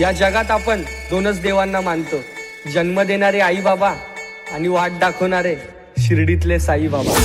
या जगात आपण दोनच देवांना मानतो, जन्म देणारे आई बाबा आणि वाट दाखवणारे शिर्डीतले साई बाबा.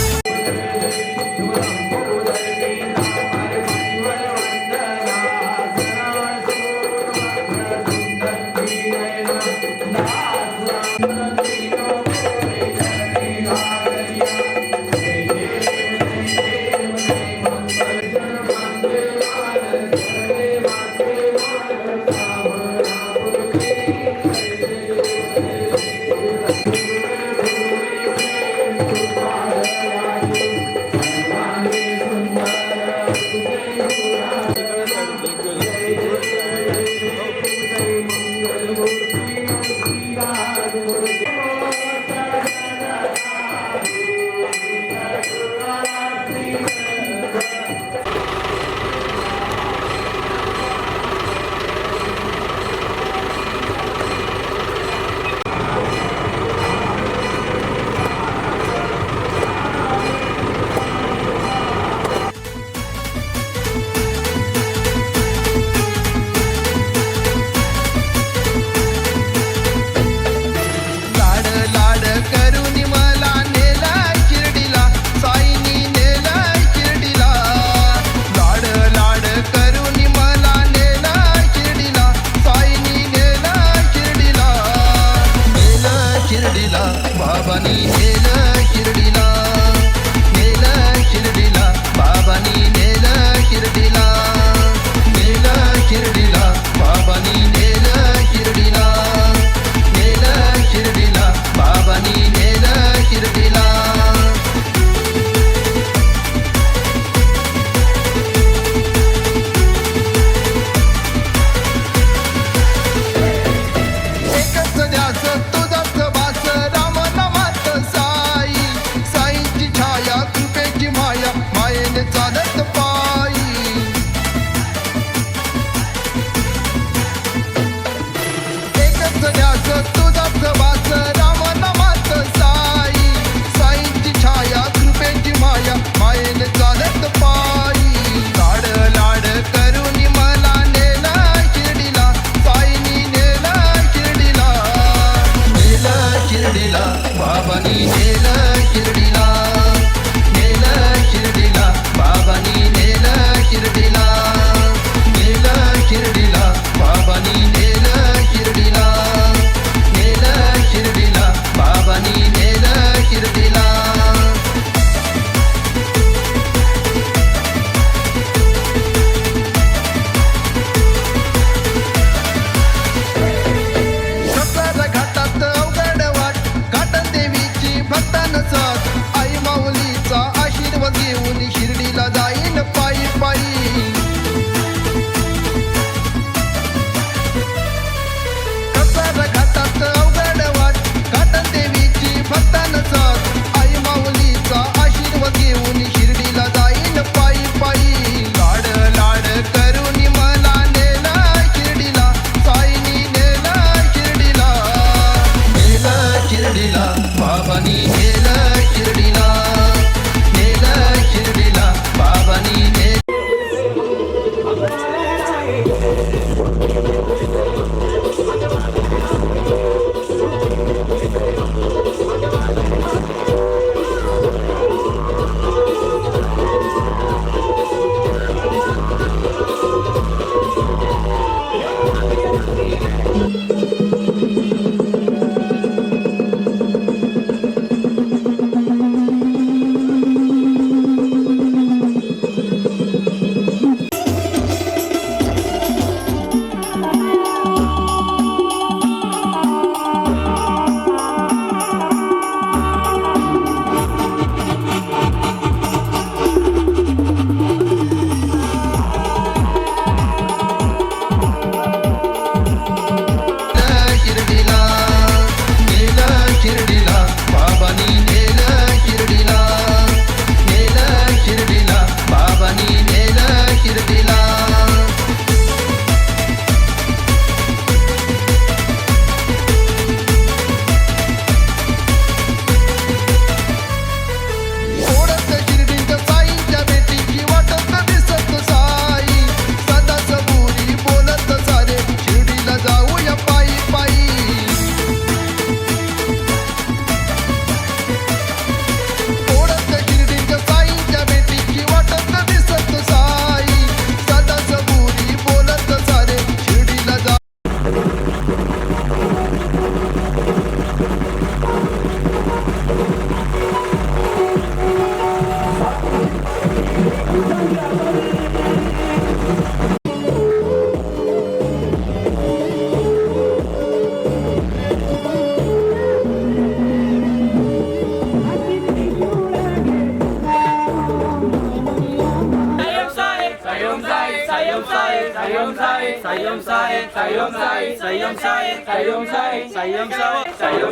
साईओम साई साईओम साई साईओम साई साईओम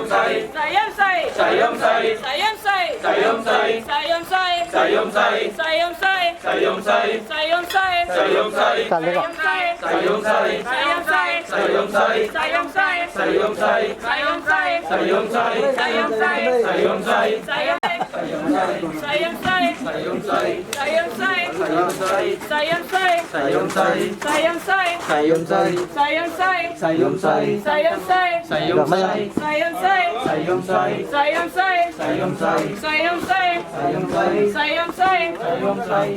साई साईओम साई सायम साई साईओम साई सायम साई साईओम साई सायम साई साईओम साई सायम साई साईओम साई सायम साई साईओम साई सायम साई साईओम साई सायम साई साईओम साई सायम साई साईओम साई सायम साई साईओम साई सायम साई साईओम साई सायम सायम साई साईओम साई सायम साई साईओम साई सायम साई साईओम साई सायम साई साईओम साई सायम साई साईओम साई सायम साई साईओम साई सायम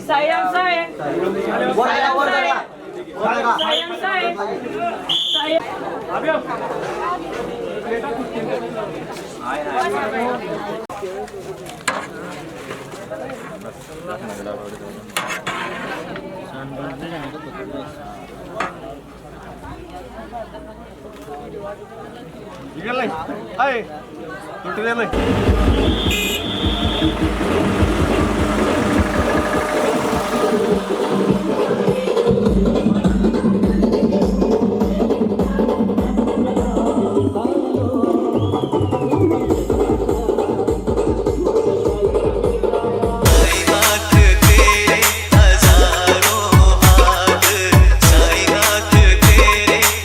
साई साईओम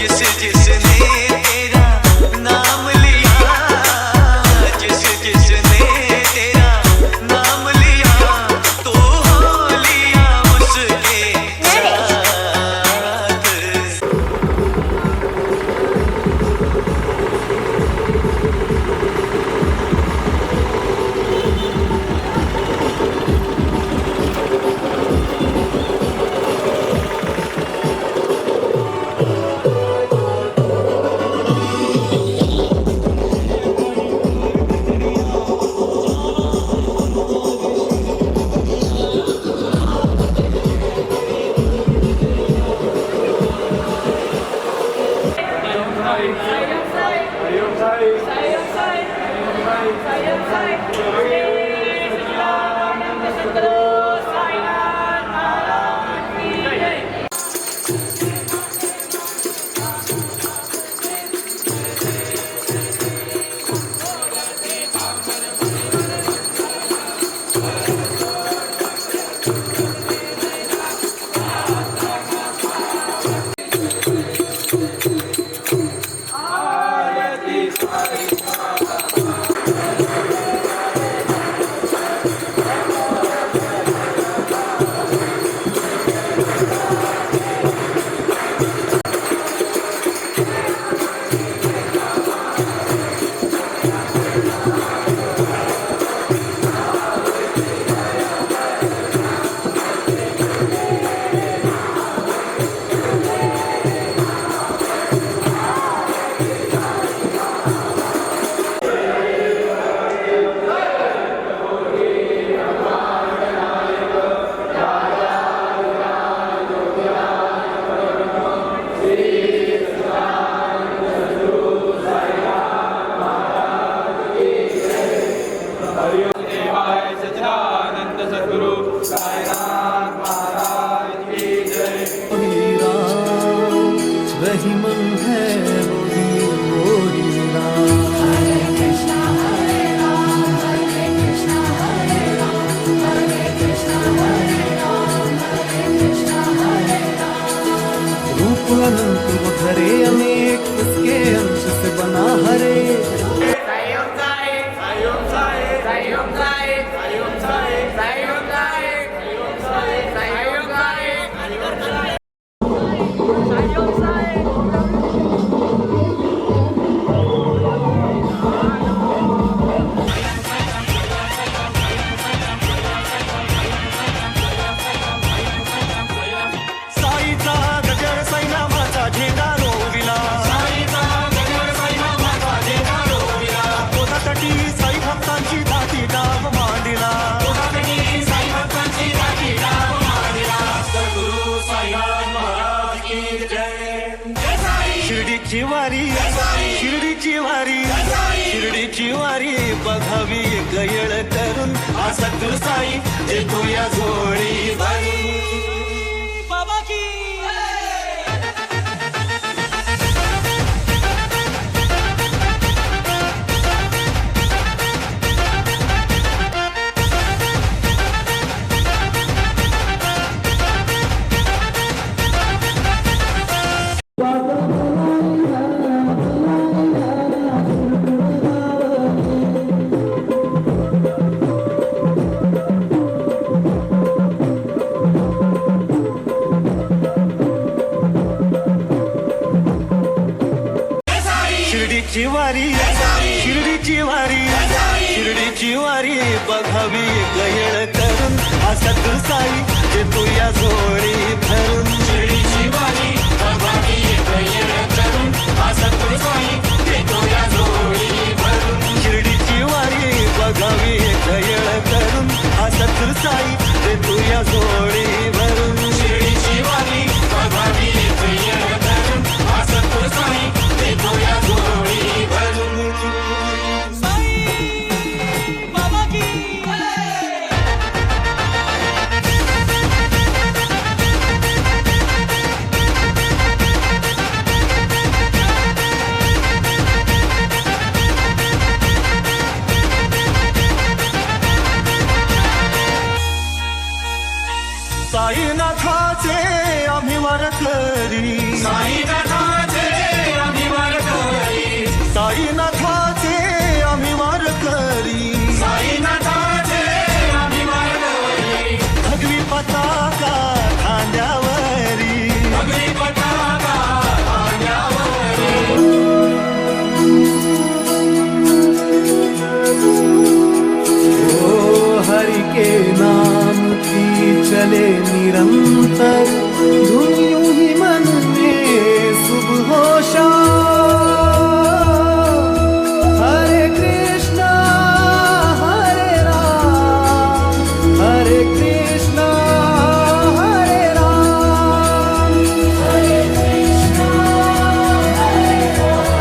साई सायम साई साईओम साई सायम साई साईओम साई सायम साई साईओम साई सायम साई साईओम साई सायम साई शिर्डीची वारी शिर्डीची वारी शिर्डीची वारी बघावी गयळ करून आसा तू साई जे तुया जोडी बाई बाबा की शिर्डीची वारी शिर्डीची वारी शिर्डीची वारी बघावी गयळ करून असा तू साई जे तू या जोडी धरून शिर्डीची वारी बघावी गयळ करून असा तू साई जे तू या जोडी धरून शिर्डीची वारी बघावी गयळ करून असा तू साई जे तू या जोडी भरून शिर्डीची वारी बघावी गयळ करून असा तू साई जे तू या जोडी भरून साईनाथाचे आम्ही वारकरी साईनाथाचे आम्ही वारकरी साईनाथाचे आम्ही वारकरी साईनाथाचे आम्ही वारकरी भगवी पताका खांद्यावरी भगवी पताका खांद्यावरी ओ हरि के नाम की चले निरंतर धुन यूं ही मन में सुबह हो शाम हरे कृष्णा हरे कृष्णा हरे राम हरे कृष्णा हरे राम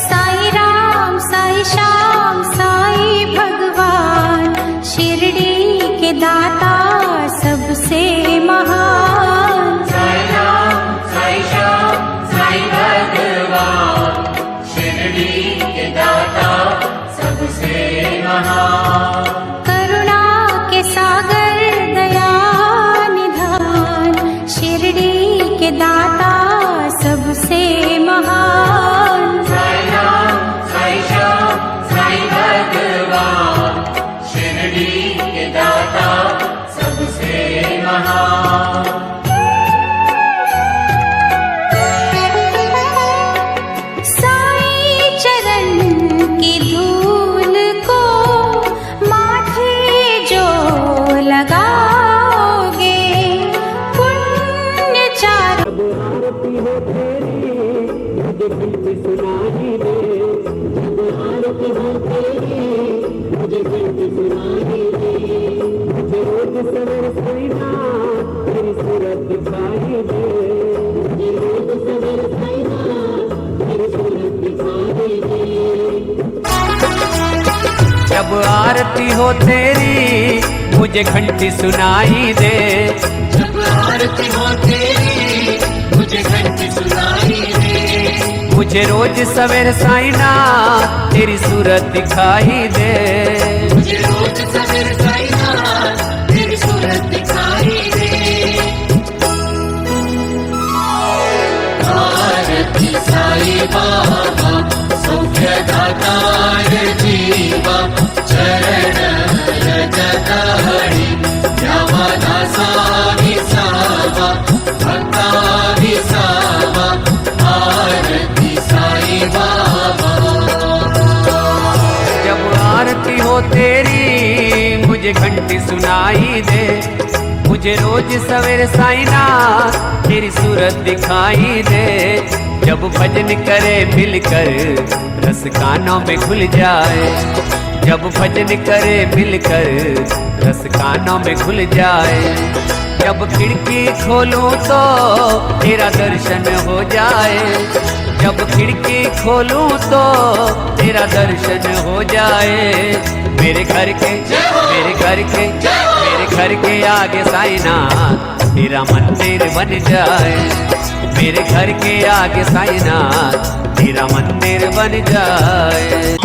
साई राम साई श्याम साई भगवान शिरडी के दाता सबसे महान साई राम साई श्याम साई भगवान शिरडी के दाता सबसे महान करुणा के सागर दया निधान शिरडी के दाता सबसे महान साई राम साई श्याम साई भगवान शिरडी के दाता सबसे महान साई चरण की धूल को माथे जो लगाओगे पुण्य चार जब आरती हो तेरी मुझे घंटी सुनाई दे जब आरती हो तेरी मुझे घंटी सुनाई दे मुझे रोज सवेर साईना तेरी सूरत दिखाई दे मुझे रोज सवेर साईना तेरी सूरत दिखाई दे आरती साई बाबा सौख्यदातार जीवा चरण रजतहरी द्यावा दासा विसावा भक्ता विसावा आरती साई बाबा हो तेरी मुझे घंटी सुनाई दे। मुझे रोज सवेरे साइना तेरी सूरत दिखाई दे। जब भजन करे मिलकर रस कानों में घुल जाए। जब भजन करे मिलकर रस कानों में घुल जाए। जब खिड़की खोलूं तो तेरा दर्शन हो जाए। जब खिड़की खोलूं तो तेरा दर्शन हो जाए। मेरे घर के आगे साइना तेरा मंदिर बन जाए। मेरे घर के आगे साइना तेरा मंदिर बन जाए।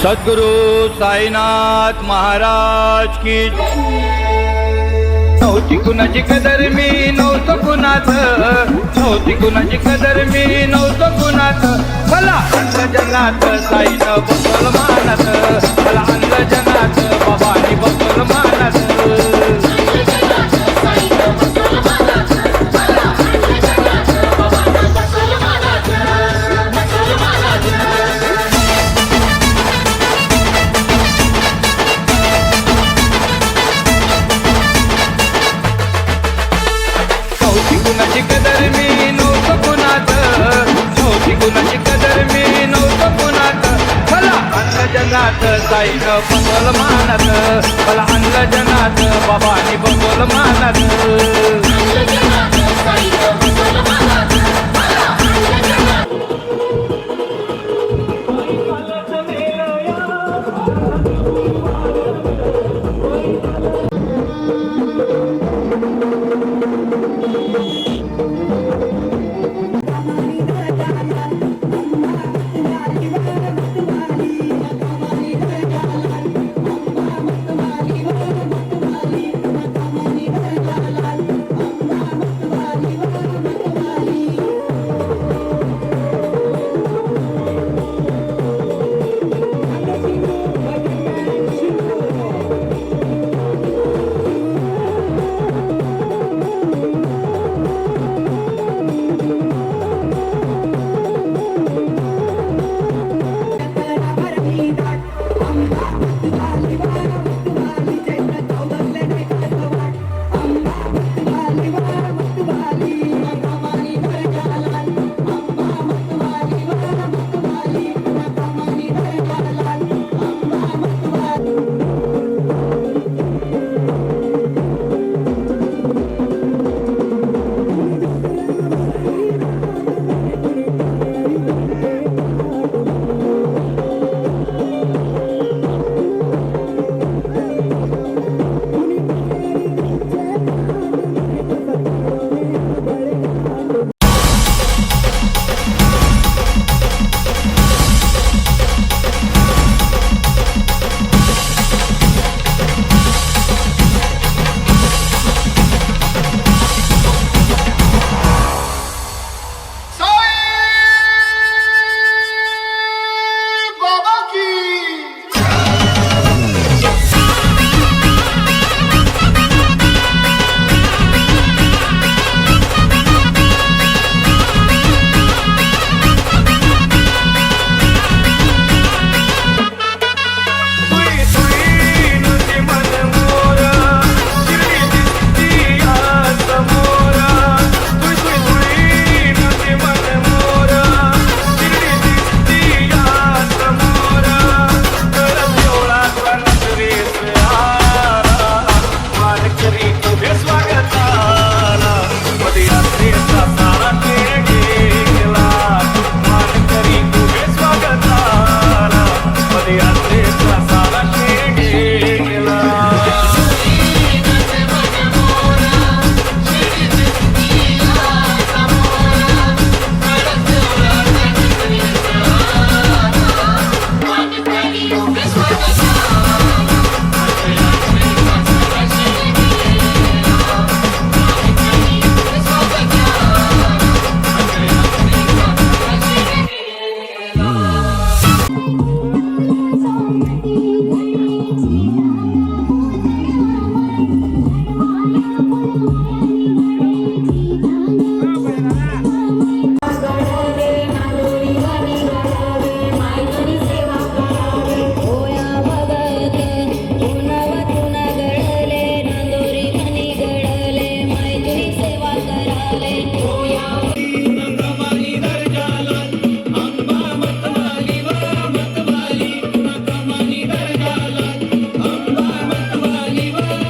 सद्गुरु साईनाथ महाराज की नव्हती कुणाची कदर मी नव्हतं कुणाच नव्हती कुणाची कदर मी नव्हतं कुणाच मला आणलं जगात साईनं बसवलं मानात मला आणलं जगात बाबांनी बसवलं मानात कुणाची कदर मी नव्हतं कुणाच नव्हती कुणाची कदर मी नव्हतं कुणाच मला आणलं जगात साईनं बसवलं मानात मला आणलं जगात बाबांनी बसवलं मानात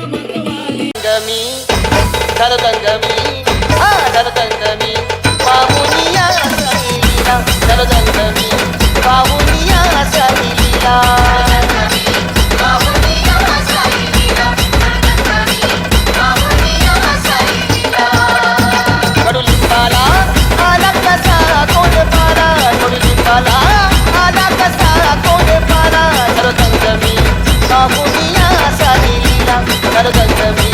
गमी धरतंगमी हा धरतंगमी पाहुनिया साईलीला धरतंगमी पाहुनिया साईलीला कडुलिंबाला आला कसा कोण पाला कडुलिंबाला आला कसा कोण पाला धरतंगमी पाहुनिया साईलीला धरतंगमी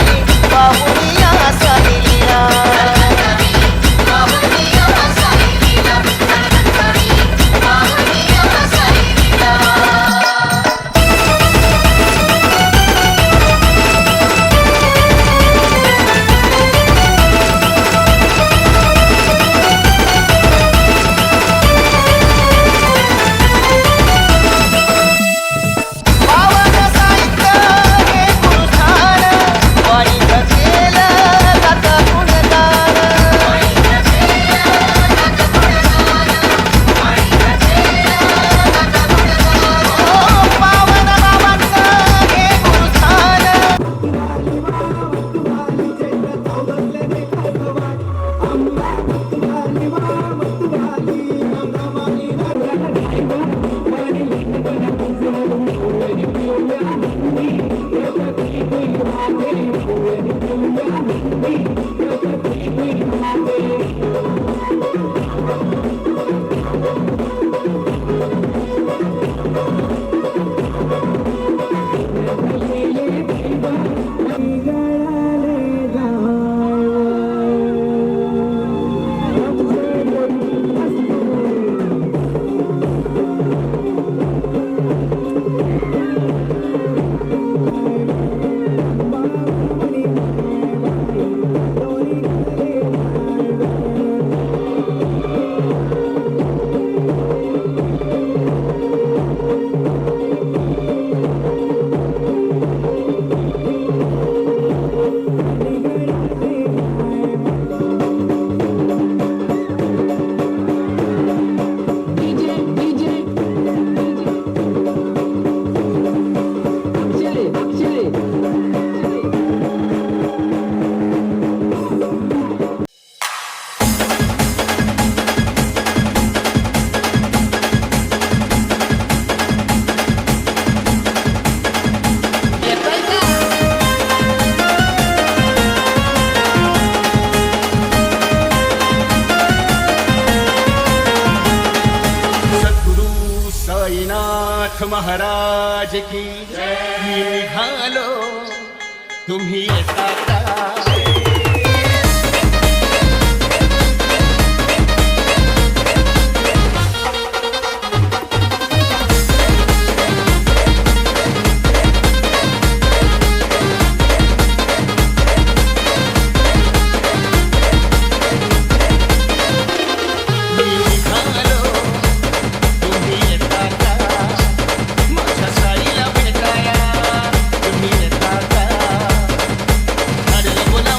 पाहुनिया साईलीला पावन साहित्य हे गुरुस्थान वाणी भजेल जात गुणगान पावन बाबांचं हे गुरुस्थान सद्गुरु साईनाथ महाराज की मी निघालो तुम्ही येता का मी निघालो तुम्ही येता का माझ्या साईला भेटाया तुम्ही येता का अरे बोला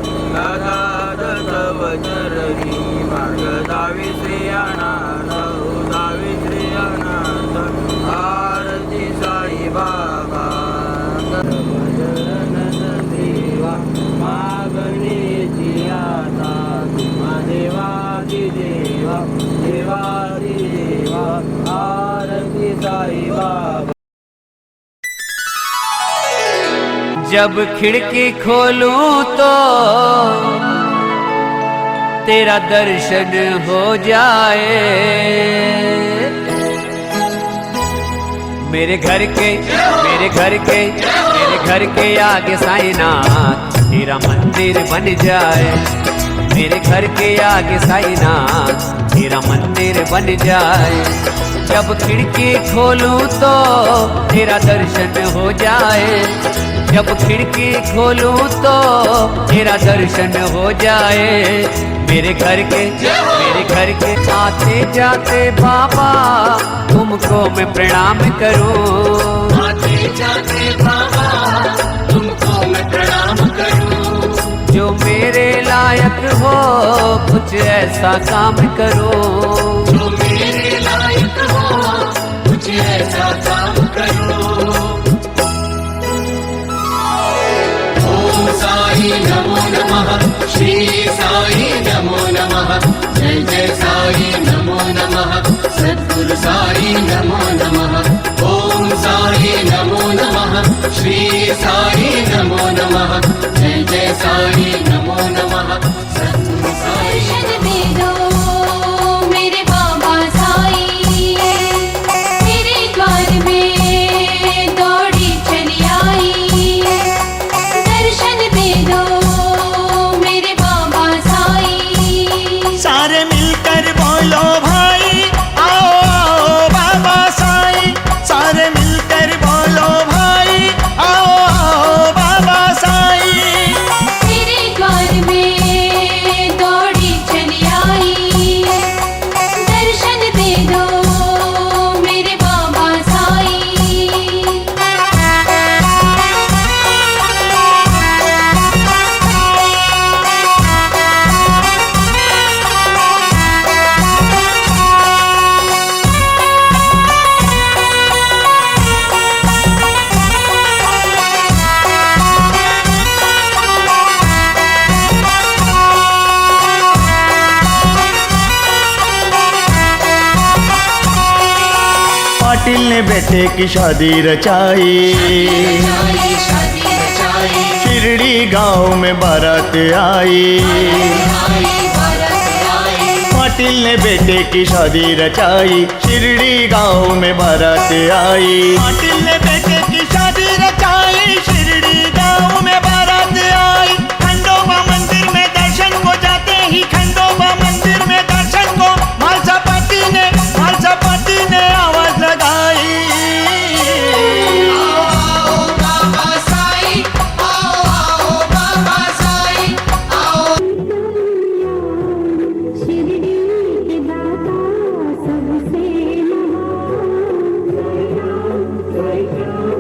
दादाद तव चरणी मार्ग दावी श्रेयानाथ दावी श्रेयानाथ आरती साई बाबा देवा मागणीची आता तुम्हा देवादी देवा देवादी देवा आरती साई बाबा। जब खिड़की खोलूं तो तेरा दर्शन हो जाए, मेरे घर के आगे साईनाथ तेरा मंदिर बन जाए, मेरे घर के आगे साईनाथ तेरा मंदिर बन जाए। जब खिड़की खोलूं तो तेरा दर्शन हो जाए, जब खिड़की खोलूं तो तेरा दर्शन हो जाए। मेरे घर के आते जाते बाबा तुमको मैं प्रणाम करूं, आते जाते बाबा तुमको मैं प्रणाम करूं, जो मेरे लायक हो कुछ ऐसा काम करो, जो मेरे लायक हो कुछ ऐसा काम करो। ओम साई नमो नमः, श्री साई नमो नमः, जय जय साई नमो नमः, सद्गुरु साई नमो नमः। ओम साई नमो नमः, श्री साई नमो नमः, जय जय साई नमो नमः, सद्गुरु साई। दर्शन दे दो मेरे बाबा साई, तेरे द्वार में दौड़ी चली आई। दर्शन दे दो मेरे बाबा साई, सारे मिलकर बोलो भाई आओ आओ बाबा साई, सारे मिलकर बोलो भाई आओ आओ बाबा साई। तेरे द्वार में दौड़ी चली आई। दर्शन दे दो मेरे बाबा साई। पाटिल ने बेटे की शादी रचाई, शादी रचाई, शिरडी गांव में बारात आई। पाटिल ने बेटे की शादी रचाई, शिरडी गांव में बारात आई। पाटिल ने बेटे की शादी रचाई, शिरडी गांव में बारात आई। खंडोबा मंदिर में दर्शन को जाते ही, खंडोबा मंदिर में दर्शन को मालसा पाटी ने आवाज लगाई। बाबा साई आओ आओ बाबा साई आओ। शिरडी के दाता सबसे महान, साई राम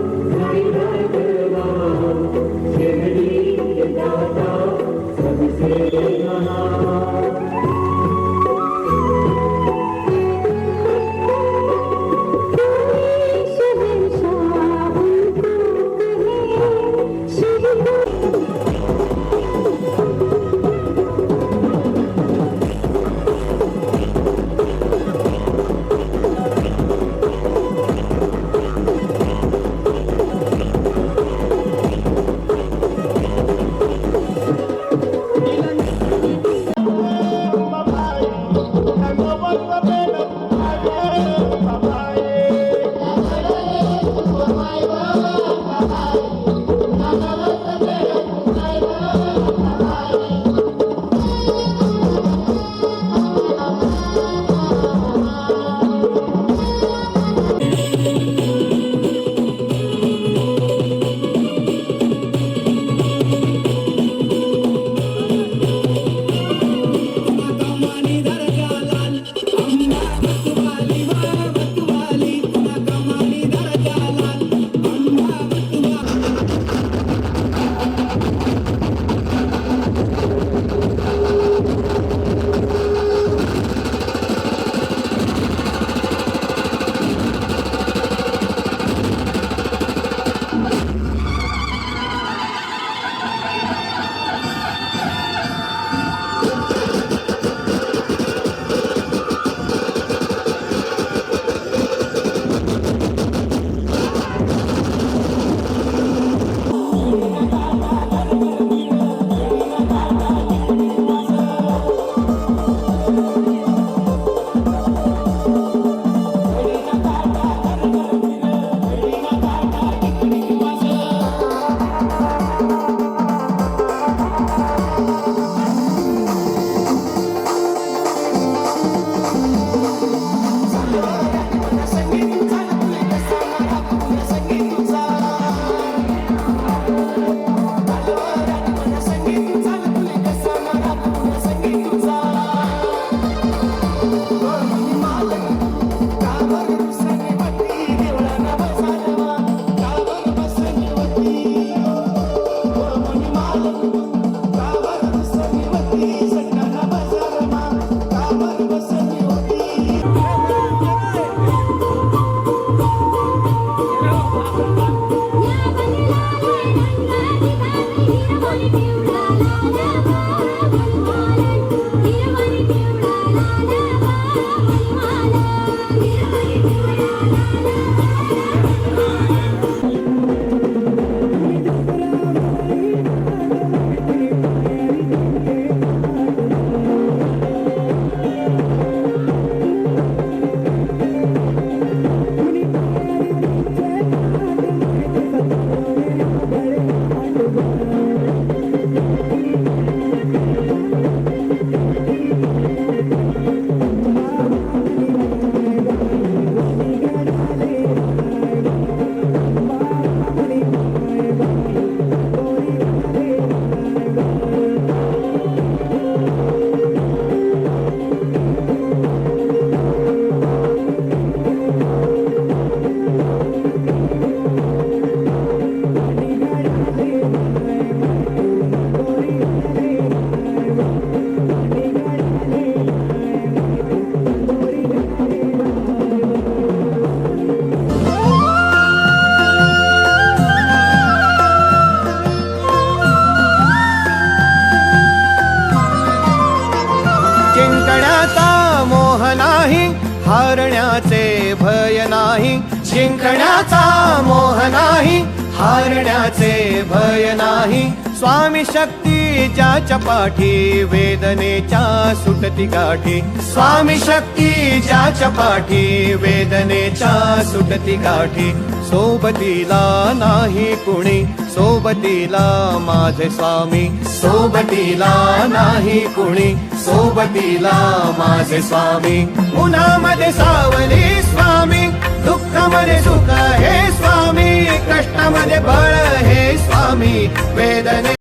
नाही, हारण्याचे भय नाही, जिंकण्याचा मोह नाही, हारण्याचे भय नाही. स्वामी शक्ती ज्याच्या पाठी, वेदनेच्या सुटती गाठी. स्वामी शक्ती ज्याच्या पाठी, वेदनेच्या सुटती गाठी. सोबतीला नाही कुणी, सोबतीला माझे स्वामी. सोबतीला नाही कुणी, सोबतीला माझे स्वामी. उन्हामध्ये सावली स्वामी, दुःखामध्ये सुख हे स्वामी, कष्टामध्ये बळ हे स्वामी. वेदने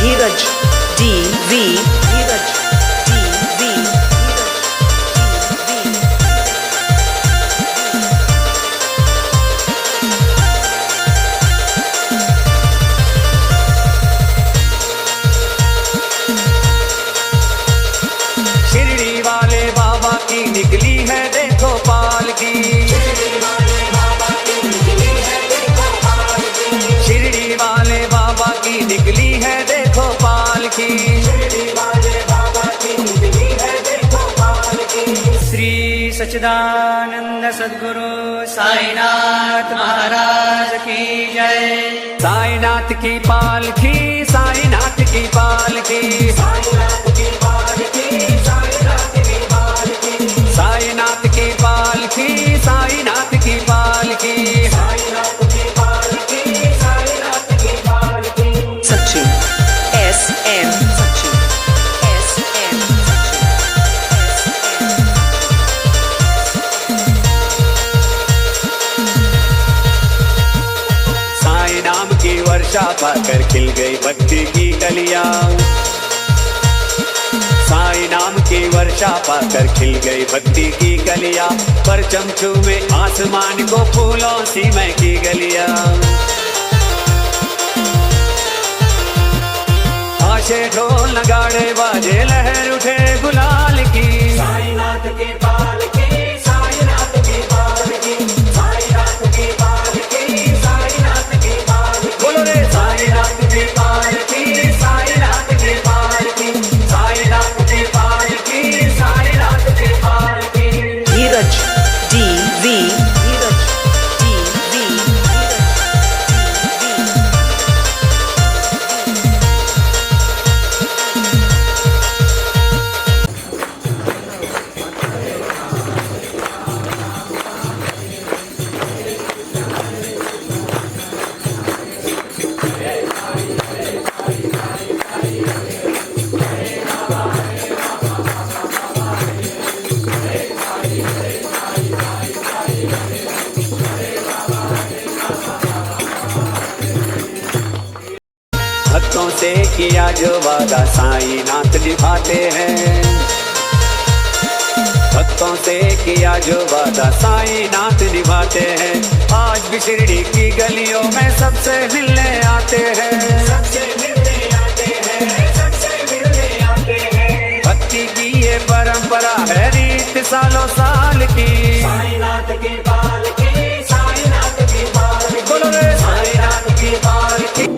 धीरज DV धीरज DV शिरडी वाले बाबा की निकली है देखो पालकी. शिरडी वाले बाबा की निकली है देखो पालकी. श्री सच्चिदानंद सद्गुरु साईनाथ महाराज की जय. साईनाथ की पालकी, साईनाथ की पालकी, साईनाथ की पालकी, साईनाथ की पालकी, साईनाथ की पालकी, साईनाथ की पालकी, साईनाथ की पालकी, साईनाथ की पालकी. सचिन SM सचिन SM साईं नाम की वर्षा पाकर खिल गई भक्ति की कलियां. साईं नाम की वर्षा पाकर खिल गई भक्ति की कलियां. परचम छूमे आसमान को फूलों सी महकी गलियां. आशे ढोल नगाड़े बाजे लहर उठे गुलाल की. साईनाथ की पालकी, साईनाथ की पालकी, साईनाथ की पालकी, साईनाथ की पालकी. बोलो रे साईनाथ की पालकी, साईनाथ की पालकी, साईनाथ की पालकी, साईनाथ की पालकी. धीरज DV धीरज DV भक्तों से किया जो वादा साईनाथ निभाते हैं. भक्तों से किया जो वादा साईनाथ निभाते हैं. आज भी शिरडी की गलियों में सबसे मिलने आते हैं. सबसे मिलने आते हैं, सबसे मिलने परंपरा है रीत सालों साल की साईनाथ की बाल की साईनाथ की बाल बोलो रे साईनाथ की बाल की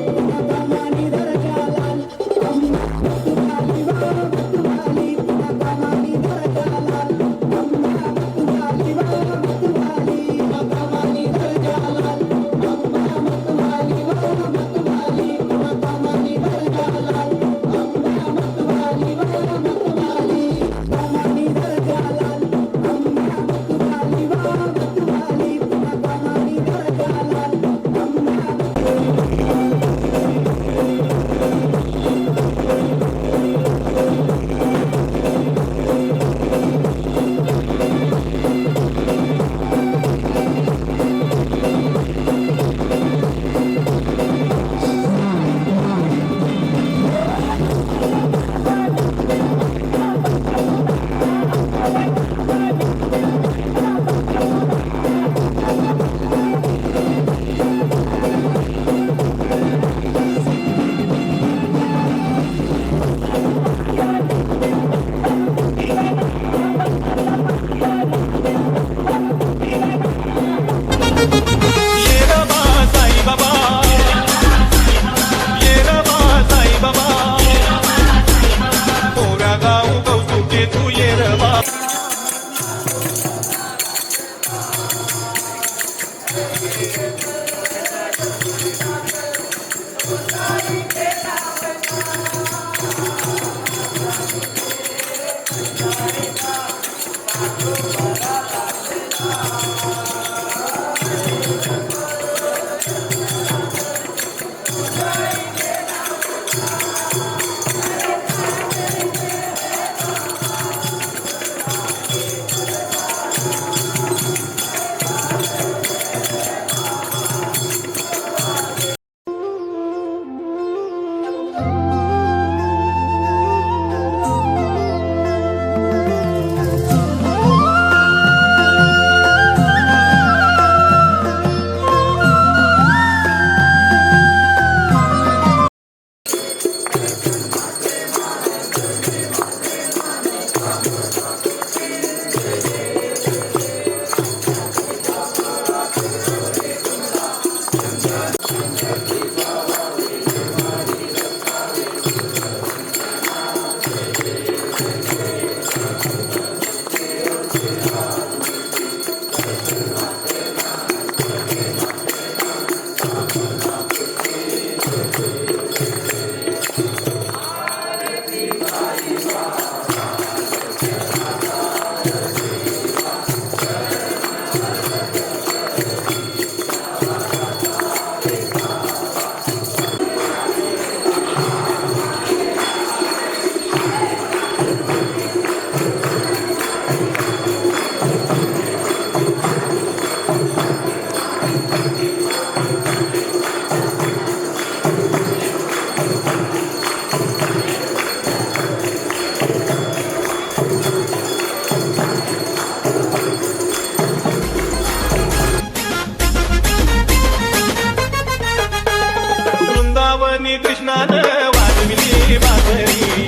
कृष्णानं वाजविली बासरी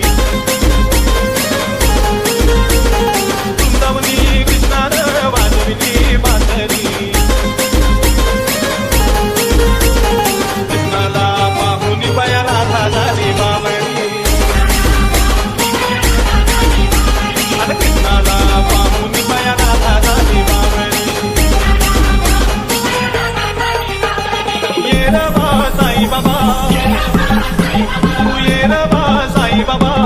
वृंदावनी कृष्णानं वाजविली बासरी कृष्णाला पाहून पाया राधा झाली बावळी आणि कृष्णाला पाहून पाया राधा झाली बावळी ये रवा साई बाबा तू ये रवा साई बाबा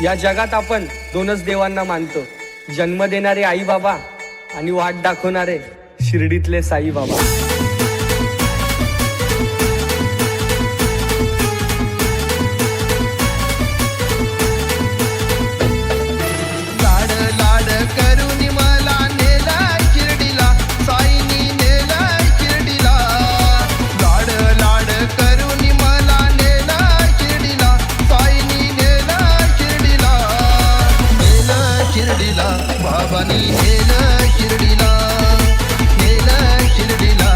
या जगात आपण दोनच देवांना मानतो, जन्म देणारे आई बाबा आणि वाट दाखवणारे शिर्डीतले साई बाबा. लाड लाड करून मला नेला शिर्डीला, साईनी नेला शिर्डीला. लाड लाड करून मला नेला शिर्डीला, साईनी नेला शिर्डीला. नेलं शिर्डीला बाबांनी, नेलं शिर्डीला, नेलं शिर्डीला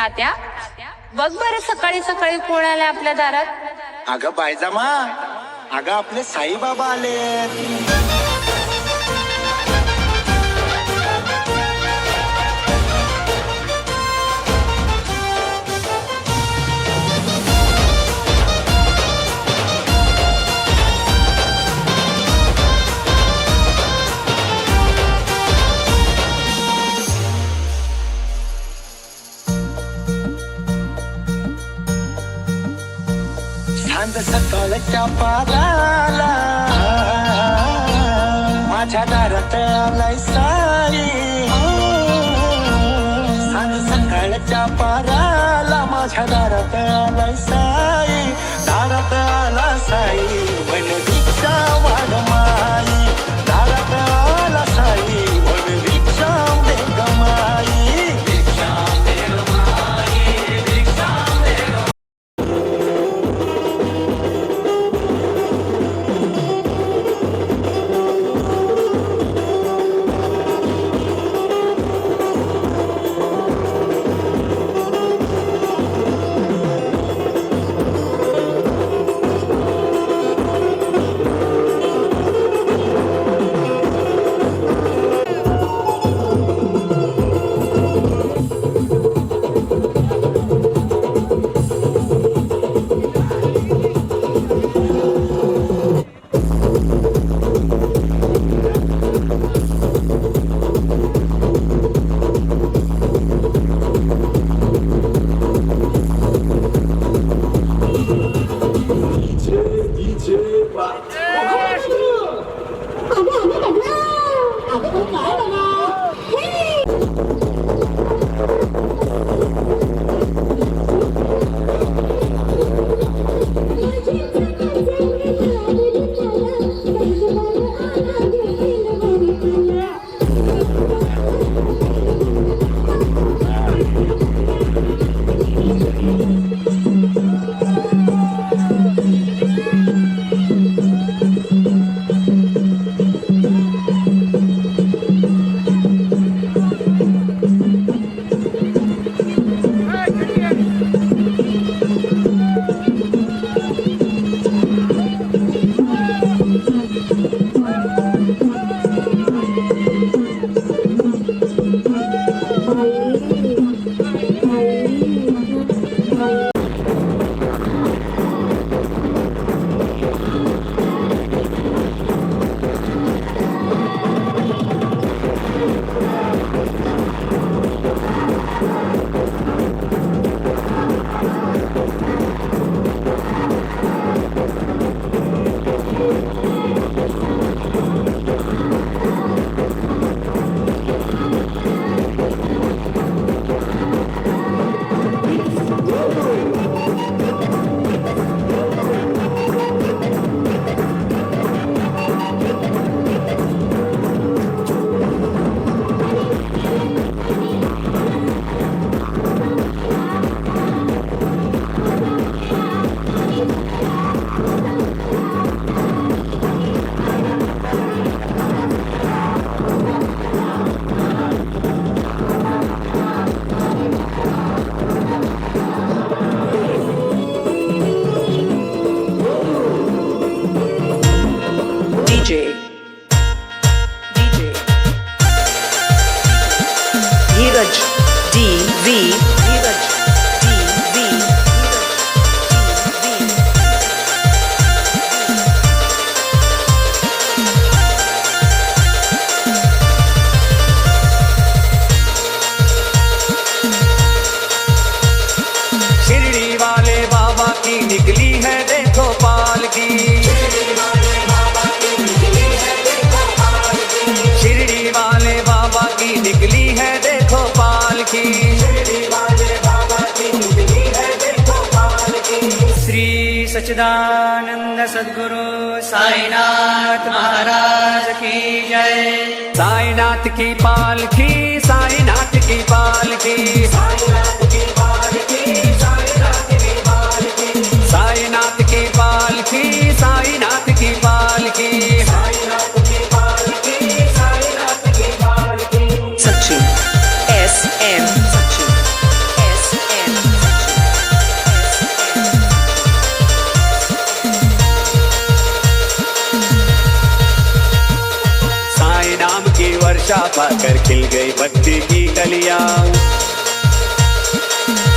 तात्या बघ बरं सकाळी सकाळी कोण आलाय आपल्या दारात. अगं बायजामा, अगं आपले साईबाबा आले. सांज सकाळच्या पाराला माझ्या दारात आलाय साई. सांज सकाळच्या पाराला माझ्या दारात आलाय साई. दारात आला साई पण रिक्षा वाढ माई. दारात आला साई पण रिक्षा वेग माई. सच्चिदानंद सद्गुरु साईनाथ महाराज की जय। साईनाथ की पालकी, साईनाथ की पालकी, साईनाथ की पालकी, साईनाथ की पालकी, साईनाथ की पालकी, साईनाथ की पालकी, साईनाथ की पालकी, साईनाथ की पालकी। Sachin SM, Sachin SM। पाकर खिल गई भक्ति की कलियां,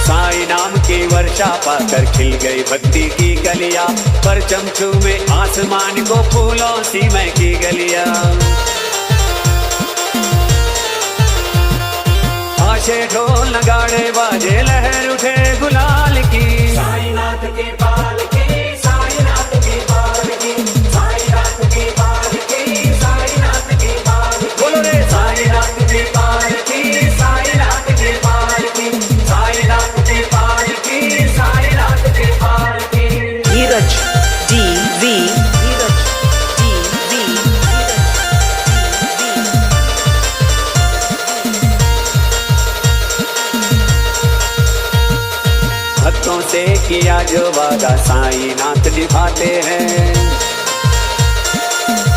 साई नाम की वर्षा पाकर खिल गई भक्ति की कलियां, परचम चूमे आसमान को फूलों सी महकी गलियां, आशे ढोल नगाड़े बाजे लहर उठे गुलाल की, साईनाथ की पाल की, साईनाथ की पाल की, साईनाथ की पाल की, साईनाथ की पाल की, बोलो रे साईनाथ की पाल की, साईनाथ की पाल की, साईनाथ की पाल की, साईनाथ की पाल की। धीरज DV, धीरज DV, भक्तों से किया जो वादा साईनाथ निभाते हैं,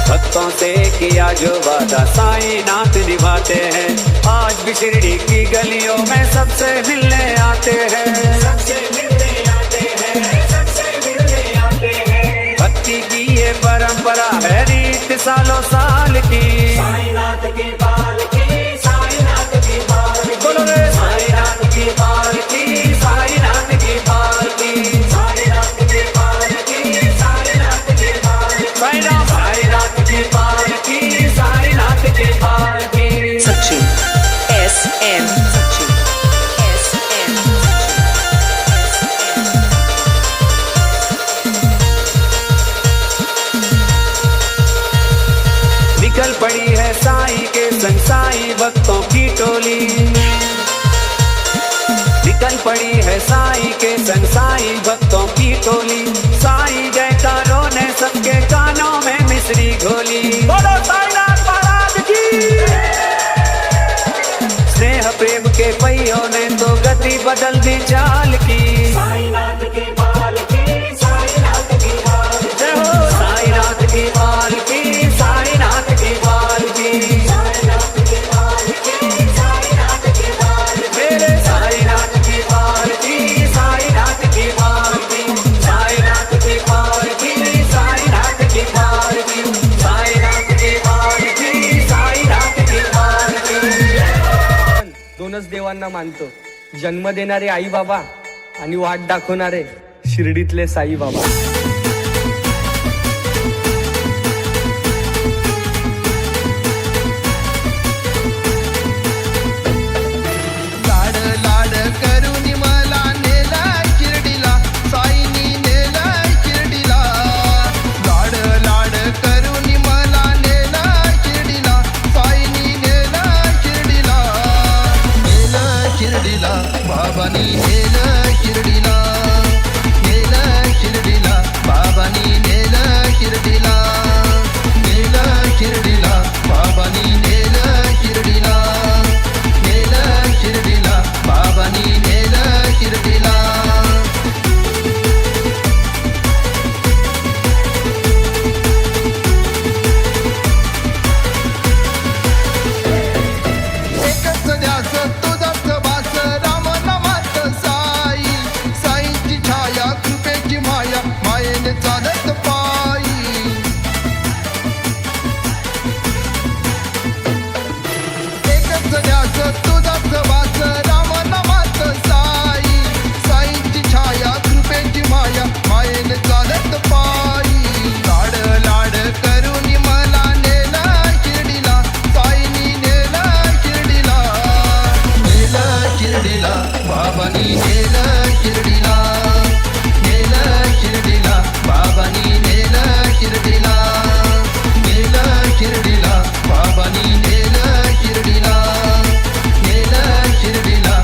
भक्तों से किया जो वादा साईनाथ निभाते हैं, आज भी शिरडी की गलियों में सबसे मिलने आते हैं, सबसे मिलने आते हैं, सबसे मिलने आते हैं। भक्ति की ये परंपरा है रीत सालों साल की, साईनाथ की पाल की, साईनाथ की पाल की, बोलो रे साईनाथ की पाल की, साईनाथ की पाल की, साईनाथ की पाल की, साईनाथ की पाल की, साईनाथ की पाल की, साईनाथ की पाल की। सचिन SM, सचिन SM, निकल पड़ी है साई के संग साई भक्तों की टोली, निकल पड़ी है साई के संग साई भक्तों की टोली, साई जयकारों ने सबके कानों में मिश्री घोली, बोलो साईनाथ महाराज की। स्नेह प्रेम के पहियों ने तो गति बदल दी चाल की, साईनाथ की पाल की, साईनाथ की पाल की, जय हो साईनाथ की पाल की, साईनाथ की पाल की, साईनाथ की पाल की, साईनाथ की पाल की, मेरे साईनाथ की पाल की, साईनाथ की पाल की, साईनाथ की पाल की, साईनाथ की पाल की, साईनाथ की पाल की, साईनाथ की पाल की। दोनच देवांना मानतो, जन्म देणारे आई बाबा आणि वाट दाखवणारे शिर्डीतले साई बाबा। लाड लाड करून मला नेला शिर्डीला, साईनी नेला शिर्डीला, लाड लाड करून मला नेला शिर्डीला, साईनी नेला शिर्डीला, नेला शिर्डीला, बाबानी नेला शिर्डीला, नेला शिर्डीला, बाबानी नेला शिर्डीला, नेला शिर्डीला, बाबानी नेला शिर्डीला, नेला शिर्डीला, बाबानी नेला शिर्डीला। एकच ध्यास तुझाच वास राम नामात साई, साईची छाया कृपेची माया मायेने चालत पायी, एकच ध्यास तुझाच वास राम नामात साई, साईची छाया कृपेची माया मायेने चालत पायी, लाड लाड करून मला नेला शिर्डीला, साईनी नेला शिर्डीला, नेला शिर्डीला, बाबानी नेला शिर्डीला, नेला शिर्डीला, बाबानी नेला शिर्डीला, नेला शिर्डीला, बाबानी नेला शिर्डीला, नेला शिर्डीला,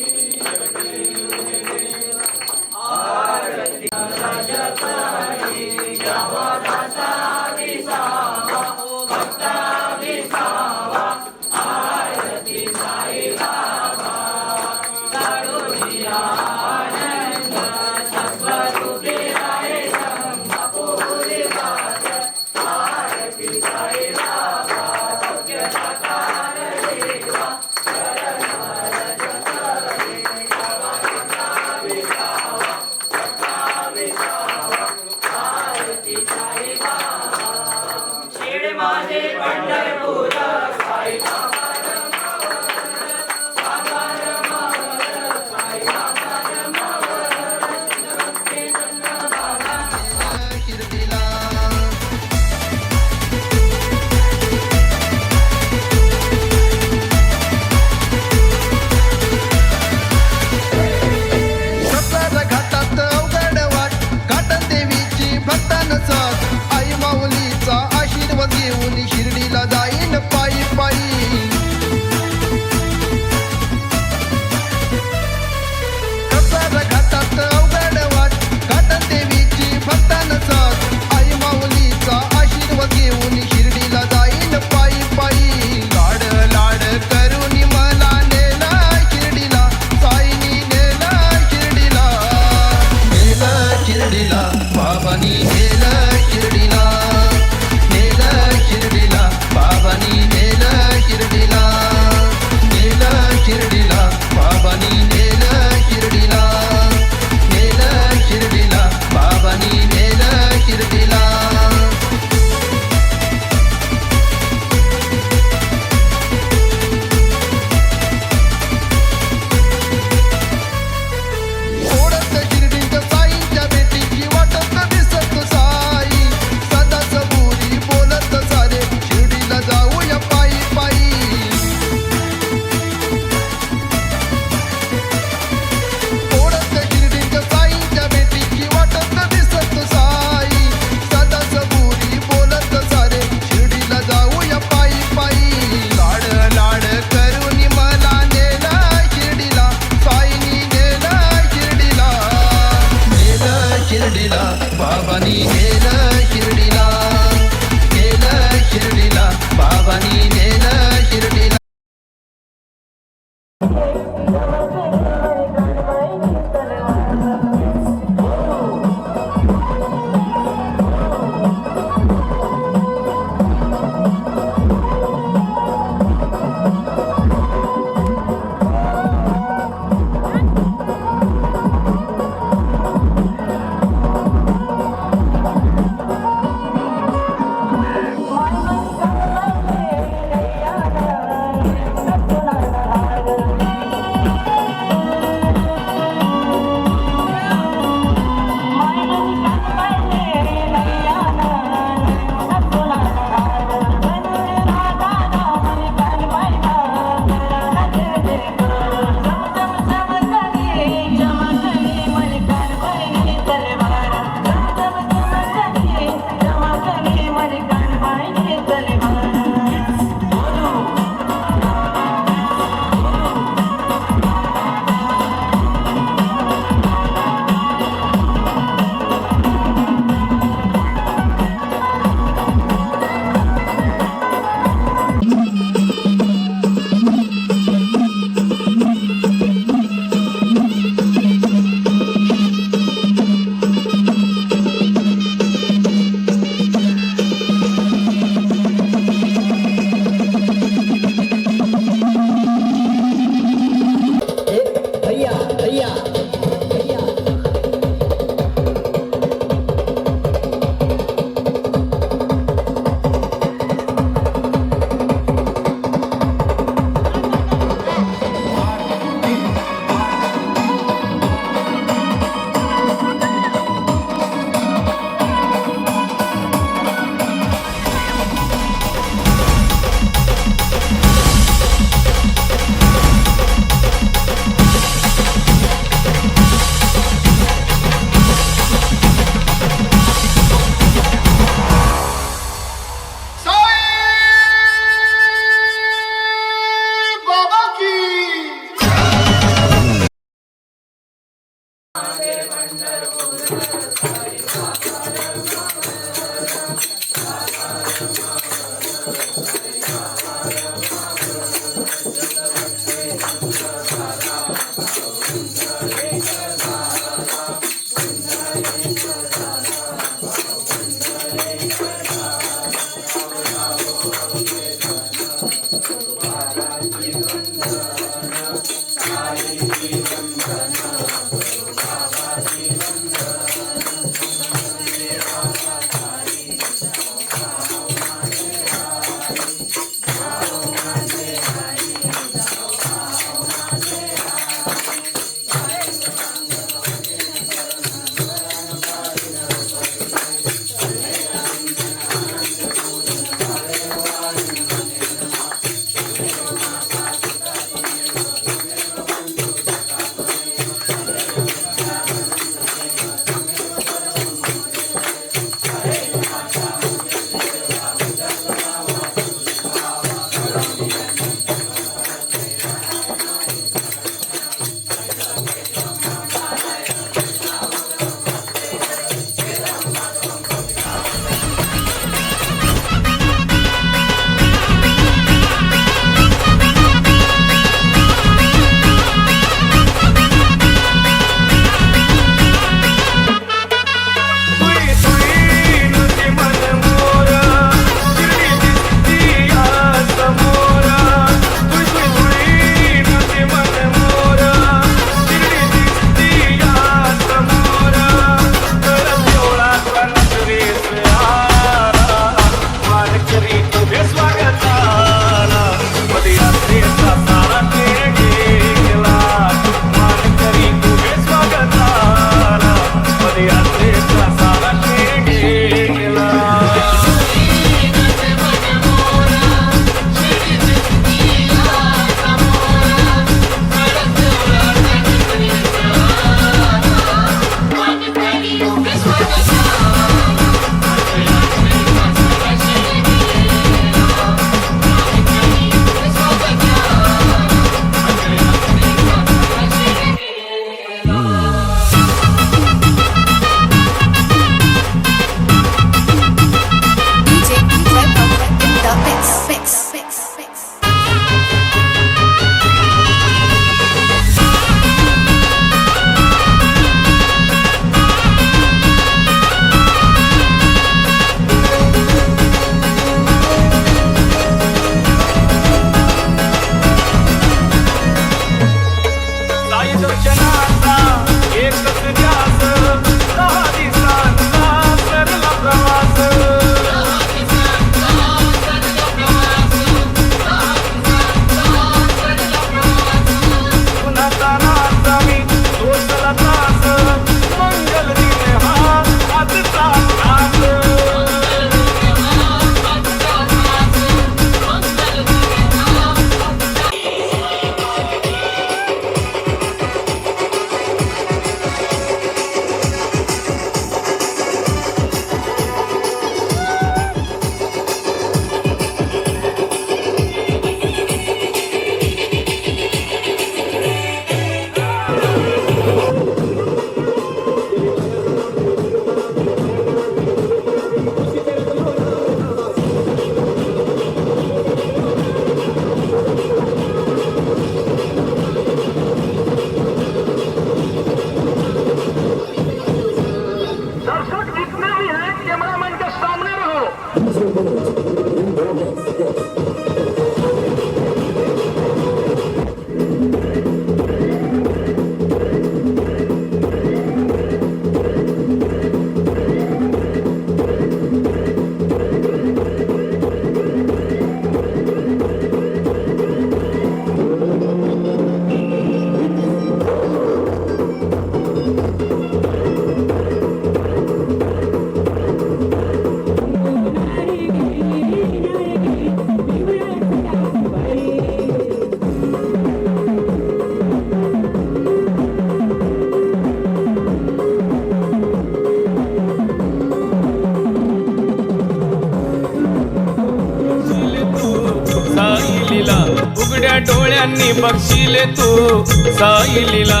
डोळ्यांनी बघशील तू साई लीला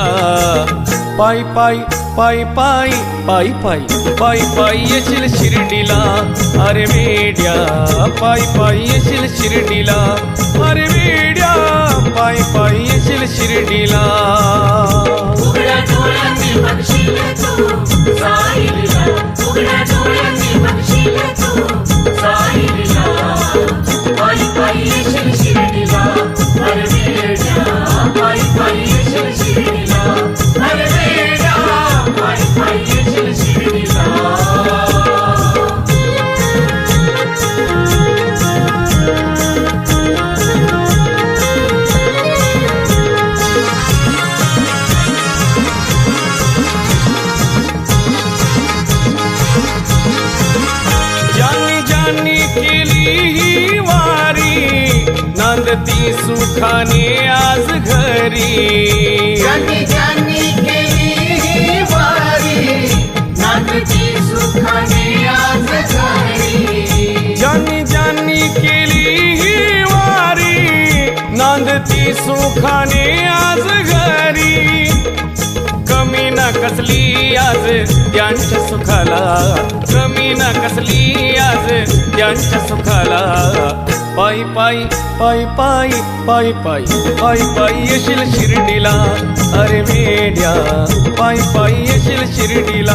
पायी पायी पायी पायी पायी पायी पायी पायी येशील शिर्डीला अरे वेड्या पायी पायी येशील शिर्डीला अरे वेड्या पायी पायी येशील शिर्डीला उघड्या डोळ्यांनी बघशील तू साई लीला उघड्या डोळ्यांनी बघशील तू साई लीला पायी पायी येशील शिर्डीला अरे वेड्या पायी पायी येशील शिर्डीला अरे वेड्या पायी पायी येशील शिर्डीला नांदती सुखाने आज घरी ज्यांनी ज्यांनी केली ही वारी नांदती सुखाने आज घरी ज्यांनी ज्यांनी केली ही वारी नांदती सुखाने आज घरी कमी ना कसली आज त्यांच्या सुखाला कमी ना कसली आज त्यांच्या सुखाला पायी पायी पायी पायी पायी पायी पायी पायी येशील शिर्डीला अरे वेड्या पायी पायी येशील शिर्डीला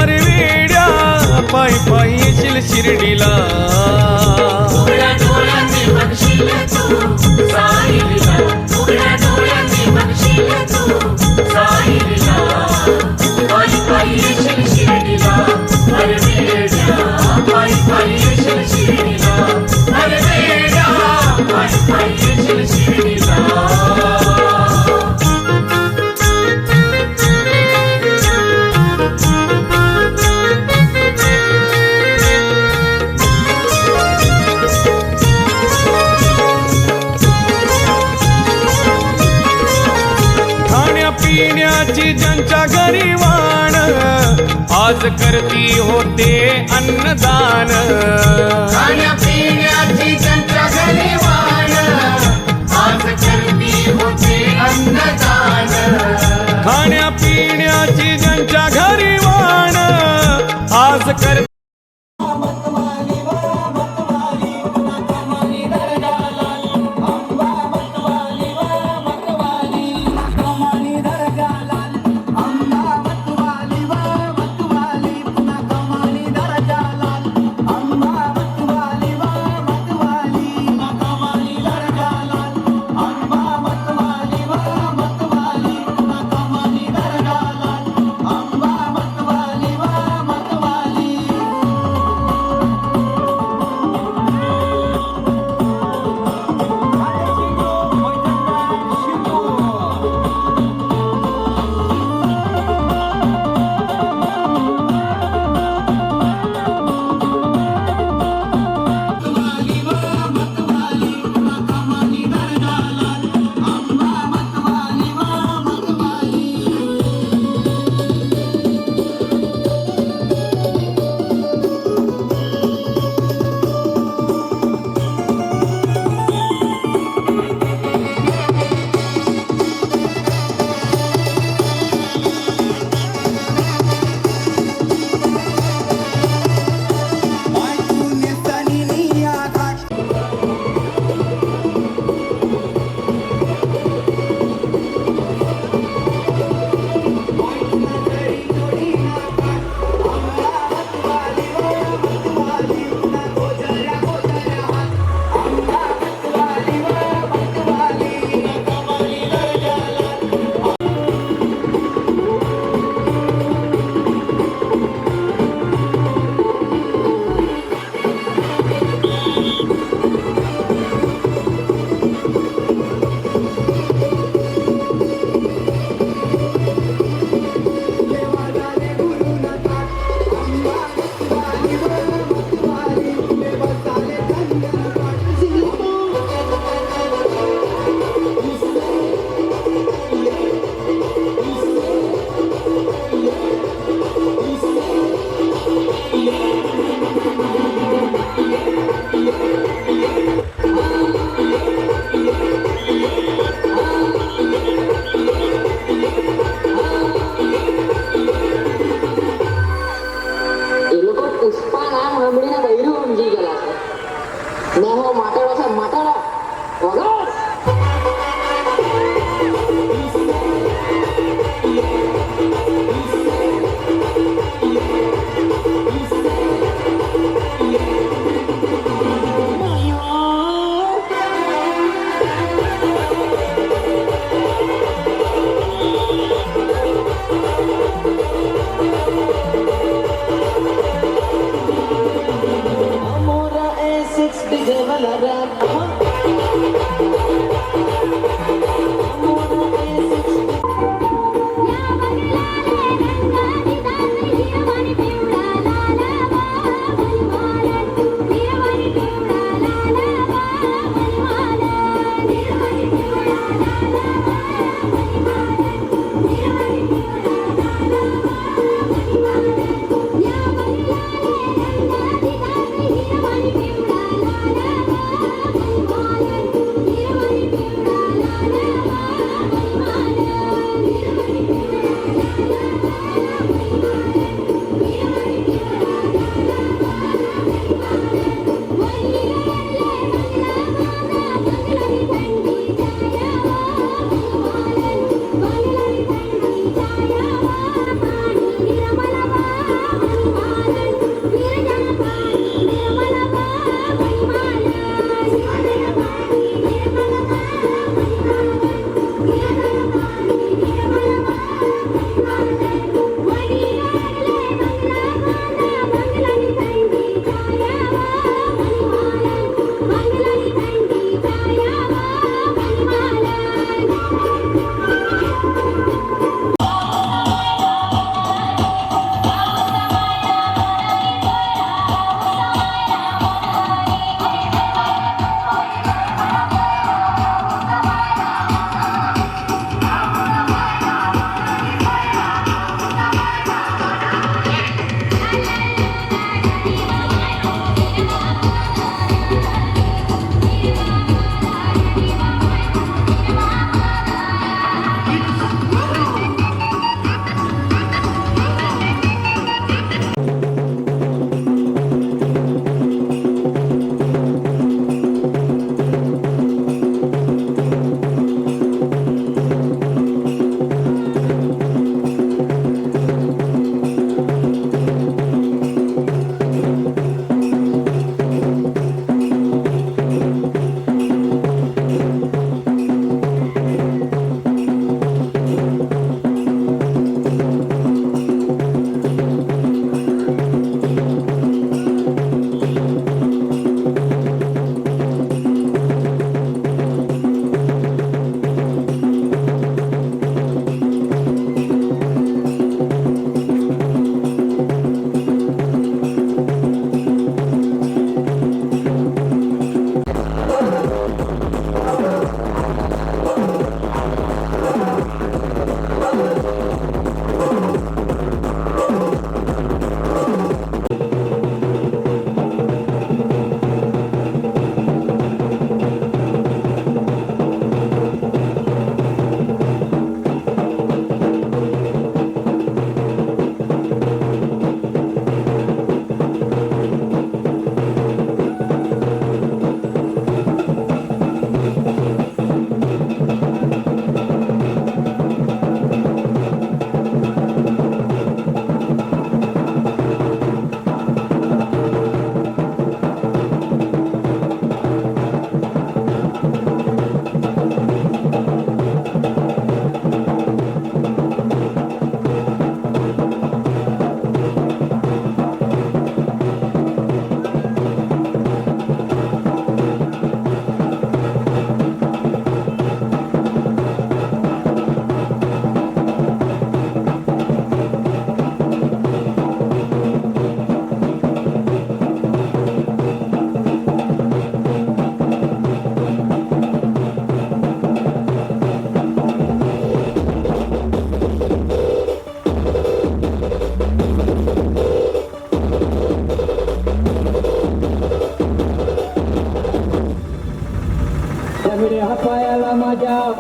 अरे वेड्या पायी पायी येशील शिर्डीला उघड्या डोळ्यांनी बघशील तू साई लीला उघड्या डोळ्यांनी बघशील तू साई लीला पायी पायी येशील शिर्डीला अरे वेड्या पायी पायी येशील शिर्डीला अरे वेड्या पायी पायी येशील शिर्डीला पिण्याची ज्यांच्या घरी वाण आज करती होते अन्नदान खाण्या पिण्याची ज्यांच्या घरी वाण आज करती होते अन्नदान खाण्या पिण्याची ज्यांच्या घरी वाण आज करती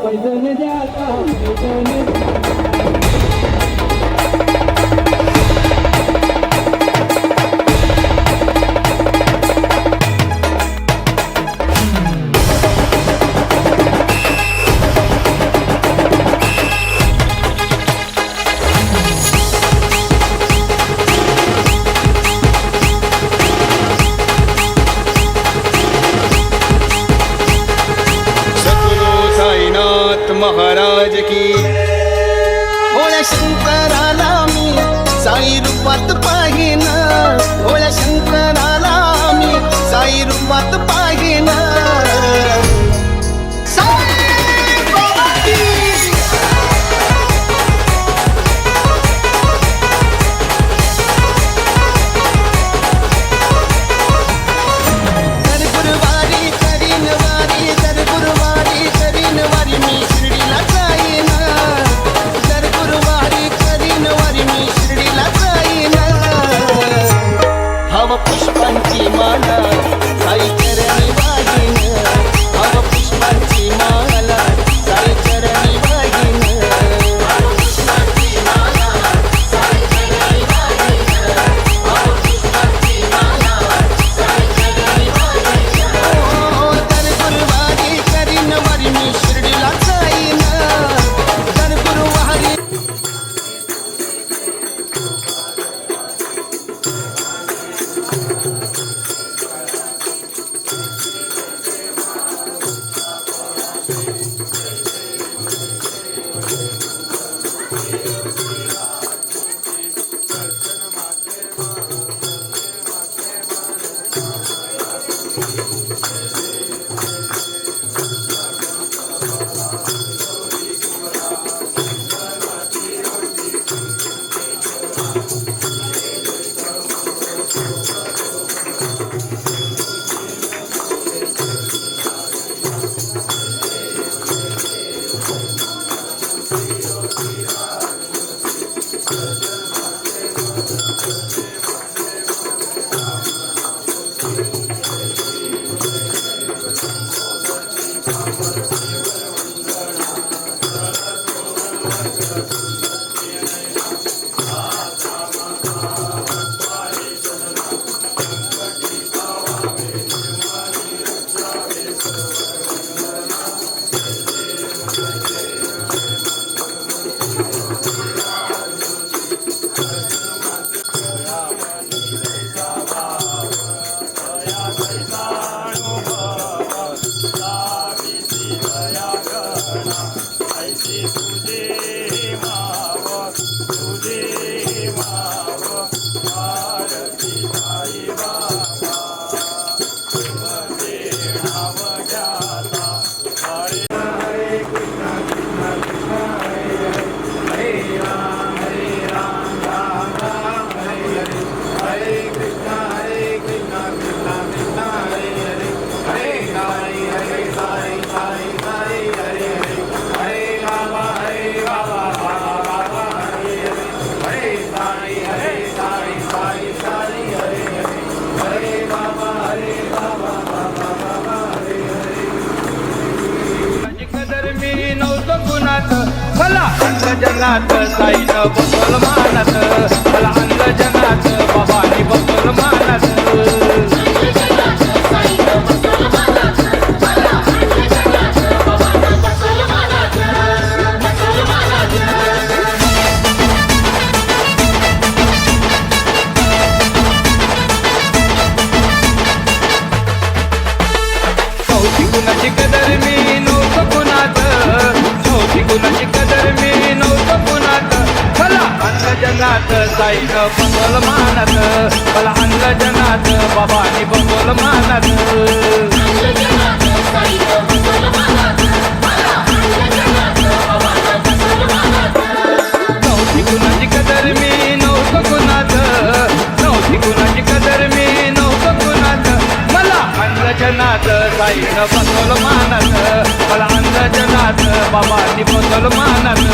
पैजण द्या पैजण महाराज की भोळ्या शंकराला मी साई रूपात पाहिन भोळ्या शंकराला मी साई रूपात पाहिन पुष्पांची माला साई चरणी वाहिन हव पुष्पांची माला साई चरणी वाहिन पुष्पांची माला साई चरणी वाहिन हव पुष्पांची माला साई चरणी वाहिन दर गुरुवारी करीन वारी मी शिर्डीला जाईन दर गुरुवारी मला अंध जनात साईनं बसवल मानत मला अंध जनात बाबानी बसवल मानत चौथी गुणाची कदर मी नव्हतं कुणात चौथी गुणाची कदर मी नव्हतं कुणात मला अंध जनात साईनं बसवल मानत मला अंध जनात बाबानी बसवल मानत चौथी गुणाची कदर मी नव्हतं कुणात चौथी गुणाची कदर मी नव्हतं कुणात मला अंध जनात साईनं बसवल मानत मला अंध जनात बाबांनी बसवल मानत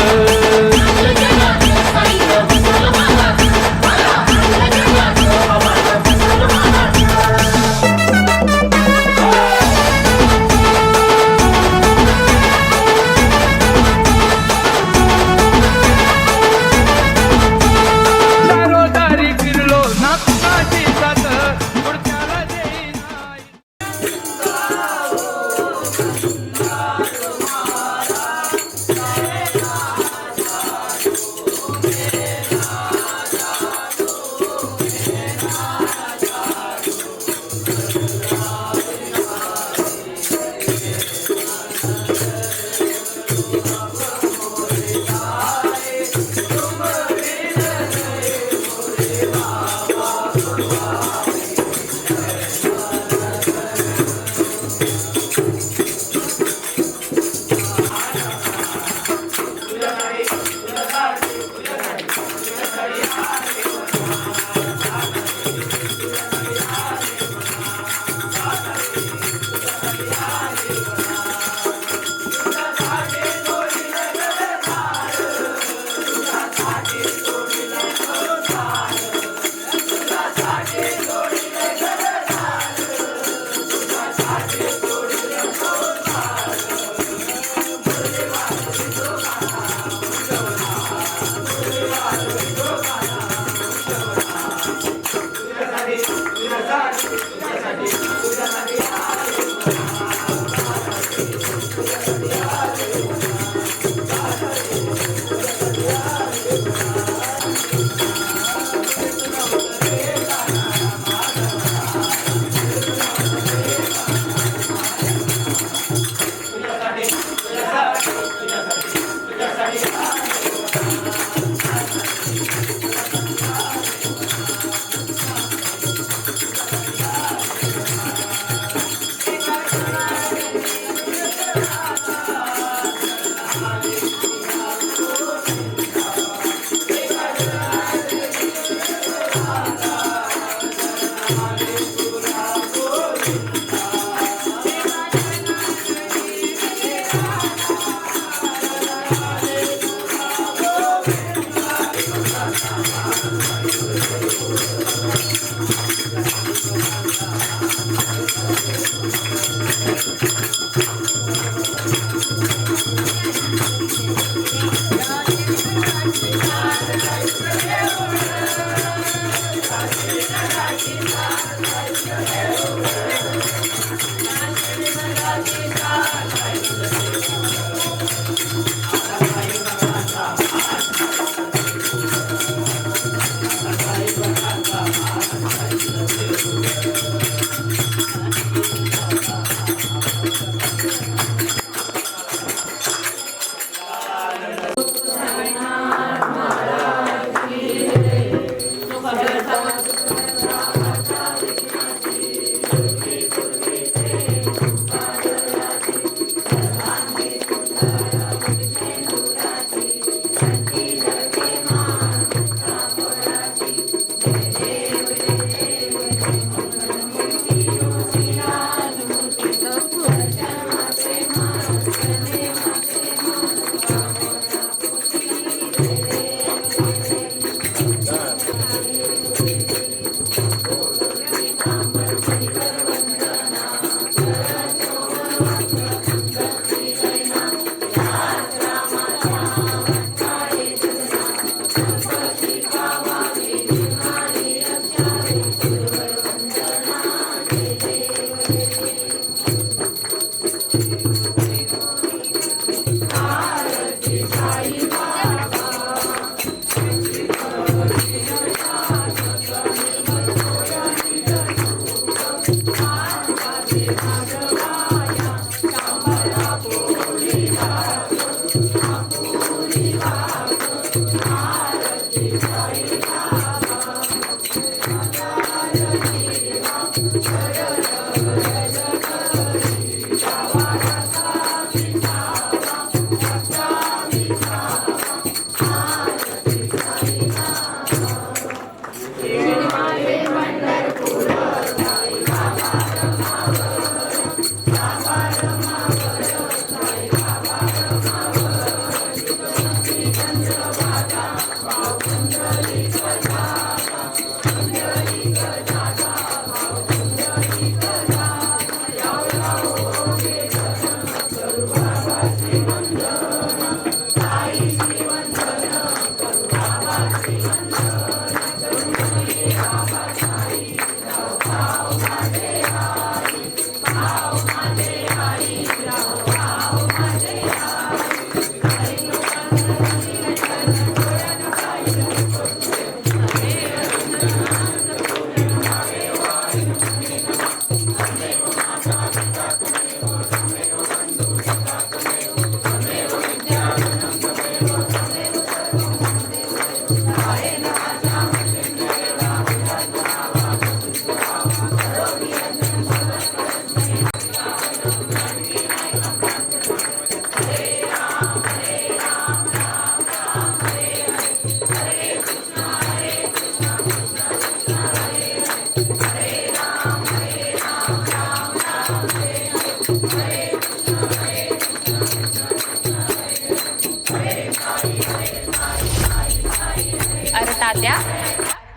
तात्या,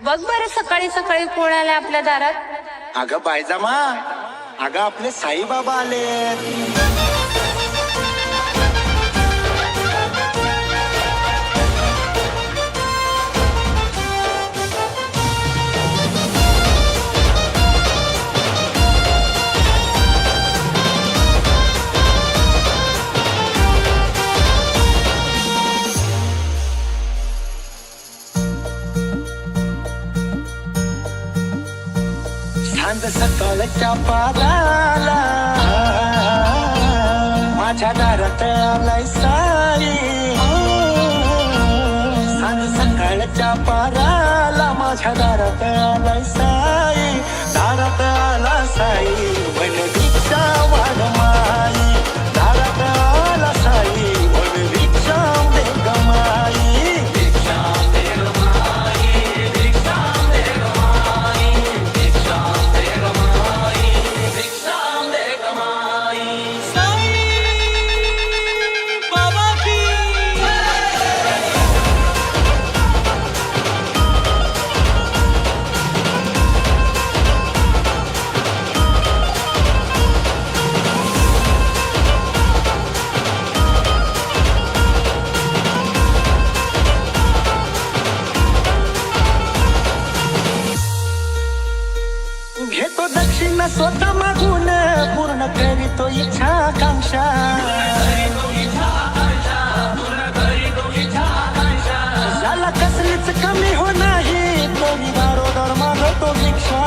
बघ बरं सकाळी सकाळी कोण आले आपल्या दारात. अगं बायजामा, अगं आपले साईबाबा आले. सांज सकाळच्या पाराला माझ्या दारात आलाय साई. सांज सकाळच्या पाराला माझ्या दारात आलाय साई. दारात आला साई वन भिक्षा वाढ माई. दारात आला साई वन भिक्षा दे गमाई. घेतो दक्षिण स्वतः मागून पूर्ण करीतो इच्छा आकांक्षा. झाला कसलीच कमी हो नाही तरी दारोदार मागतो भिक्षा.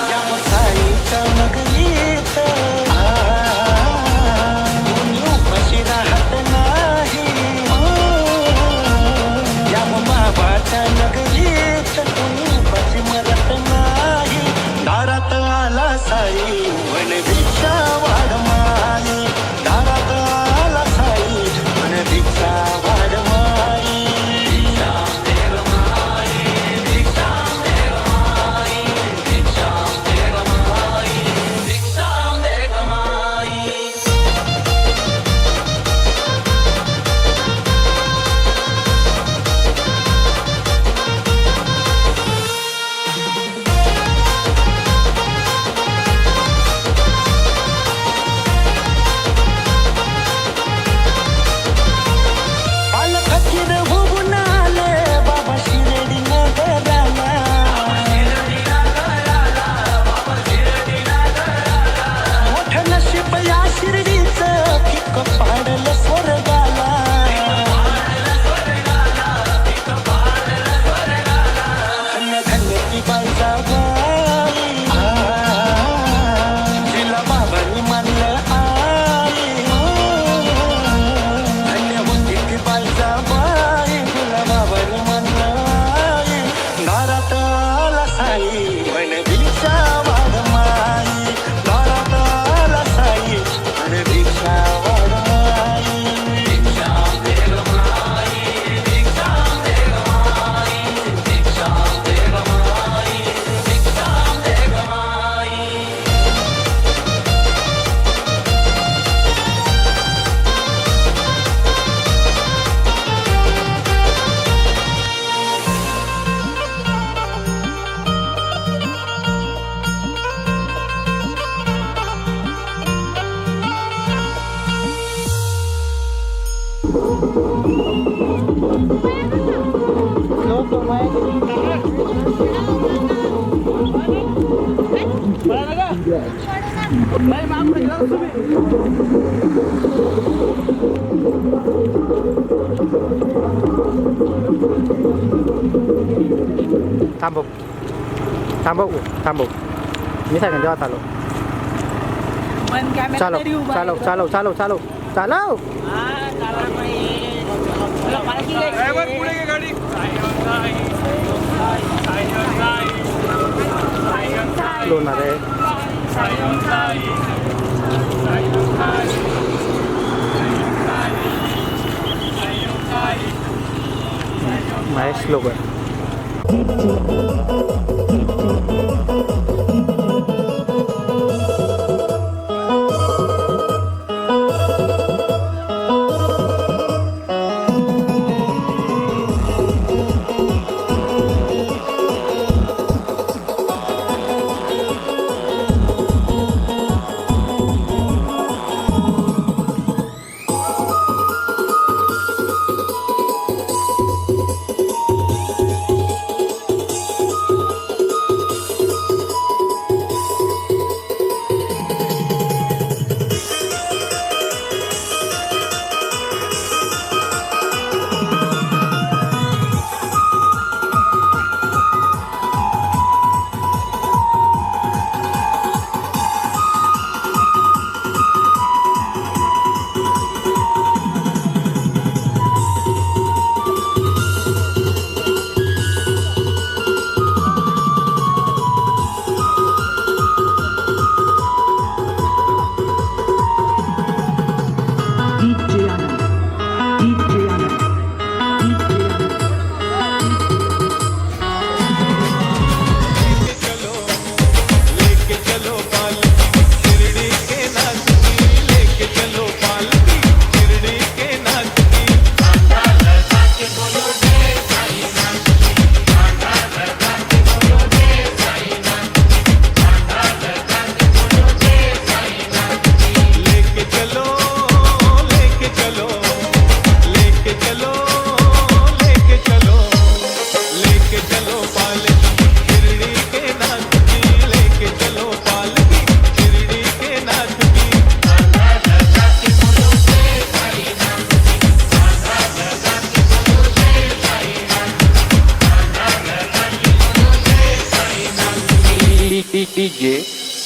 या साईच्या नगरीत कोणी उपाशी राहत नाही. या बाबाच्या नगरीत कोणी उपाशी मरत नाही. दारात आला साई वन भिक्षा वाढ माई. दारात आला साई वन भिक्षा वाढ माई. फकीर होऊन आले बाबा शिर्डी नगराला. मोठं नशीब या शिर्डीचं फिक पाडलं स्वर्गाला. धन्य धन्य ती बाईजाबाई, जिला बाबांनी मानलं आई. धन्य होती ती बाईजाबाई, जिला बाबांनी मानलं आई. दारात आला साई वन भिक्षा वाढ माई. दारात आला साई वन भिक्षा वाढ माई. थांबव थांबव थांबव मी सांगेन जेव्हा चालव चालव चालव चालव चालव चालव चालव लोणार आहे महेश स्लोगन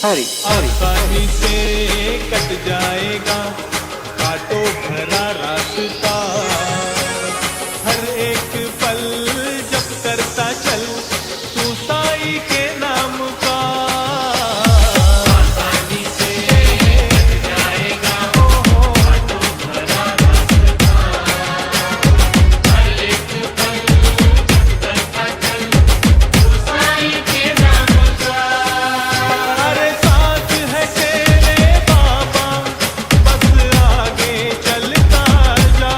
हरी हरी आसानी से कट जाएगा काटो भरा रास्ता हर एक पल जब करता चल तू साई के नाम का आसानी से कट जाएगा काटो भरा रास्ता हर एक पल जब करता चल तू साई के नाम का अरे साथ है तेरे बाबा बस आगे चलता जा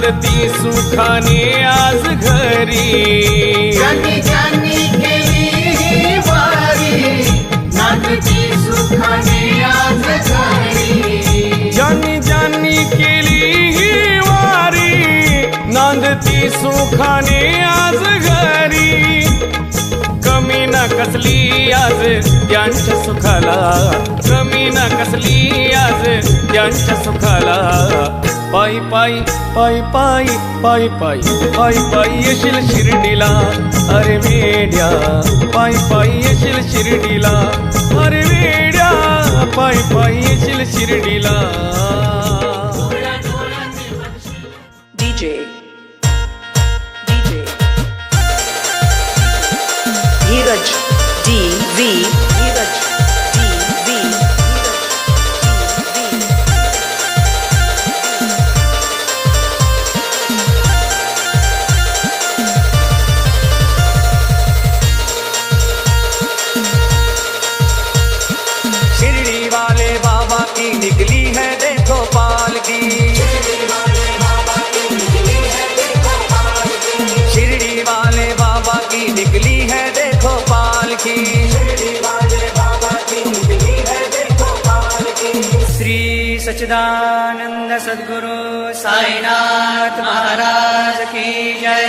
नांदती सुखाने आज घरी ज्यांनी ज्यांनी केली ही वारी नांदती सुखाने आज घरी ज्यांनी ज्यांनी केली ही वारी नांदती सुखाने आज घरी कमी ना कसली आज त्यांच्या सुखाला कमी ना कसली आज त्यांच्या सुखाला पायी पायी पायी पायी पायी पायी पायी पायी येशील शिर्डीला अरे वेड्या पायी पायी येशील शिर्डीला अरे वेड्या पायी पायी येशील शिर्डीला DJ Dheeraj DV Dheeraj DV Shirdi वाले बाबा की निकली है देखो पालकी शिरडी वाले बाबा की निकली है देखो पालकी श्री सच्चिदानंद सद्गुरु साईनाथ महाराज की जय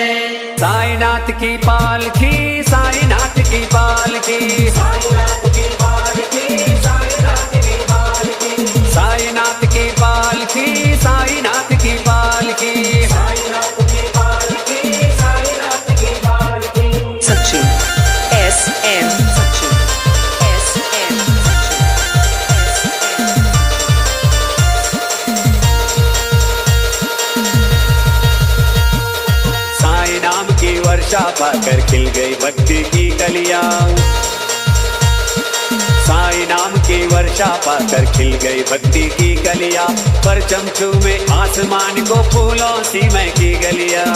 साईनाथ की पालकी साईनाथ की पालकी साईनाथ की पालकी साईनाथ की पालकी साईनाथ की पालकी साईनाथ की पालकी साईनाथ की पालकी साईनाथ की पालकी सचिन SM सचिन SM साई नाम की वर्षा पाकर खिल गई भक्ति की कलियां साई नाम की वर्षा पाकर खिल गई भक्ति की कलियां परचम चूमे आसमान को फूलों सी महकी गलियां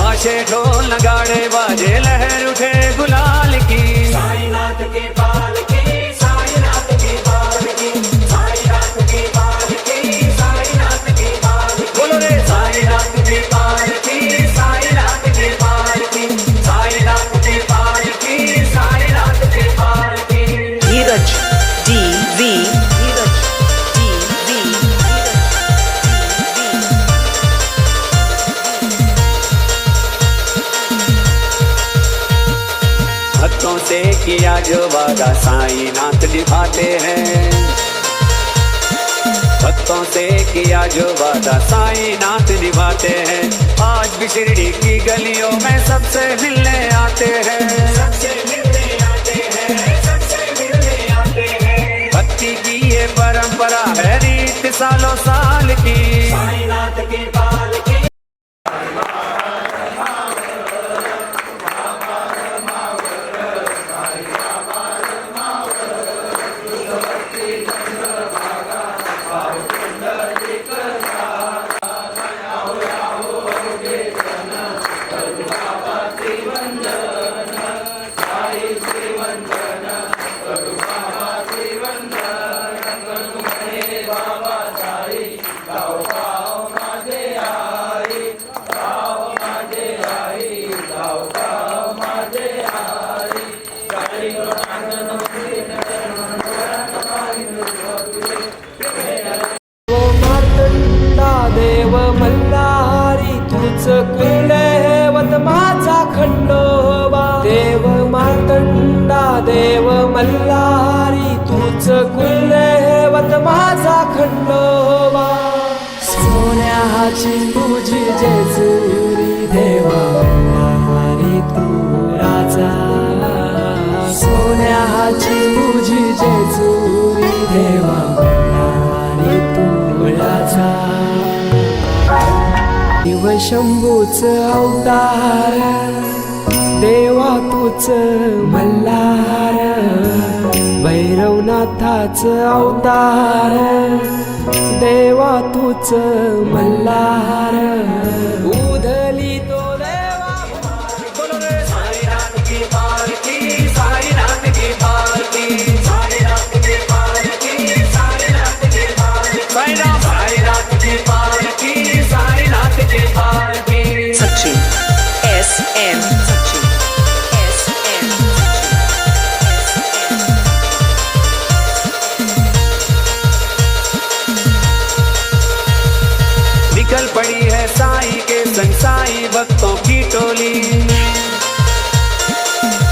आशे ढोल नगाड़े बाजे लहर उठे गुलाल की साईनाथ के पालकी साईनाथ की पालकी साईनाथ की पालकी साईनाथ की पालकी बोलो रे साईनाथ की पालकी साईनाथ की पालकी साईनाथ की पालकी साईनाथ की पालकी धीरज DV धीरज DV भक्तों से किया जो वादा साईनाथ निभाते हैं भक्तों से किया जो वादा साईनाथ निभाते हैं आज भी शिरडी की गलियों में सबसे मिलने आते हैं सबसे मिलने आते हैं सबसे मिलने आते हैं भक्ति की ये परंपरा है रीत सालों साल की साईनाथ की पालकी देव मल्हारी तूच कुलदैवत माझा खंडोबा देव मार्तंडा देव मल्हारी तूच कुलदैवत माझा खंडोबा सोन्याची तुझी जेजुरी देवा मल्हारी तू राजा सोन्याची तुझी जेजुरी देवा मल्हारी तू राजा शिवशंभूच अवतार देवा तूच मल्हार भैरवनाथाच अवतार देवा तूच मल्हार उधली तो देवा बोलो रे साईनाथ की पालकी साईनाथ की पालकी साईनाथ की पालकी साईनाथ की पालकी Sachin SM Sachin SM निकल पड़ी है साई के संग साई भक्तों की टोली,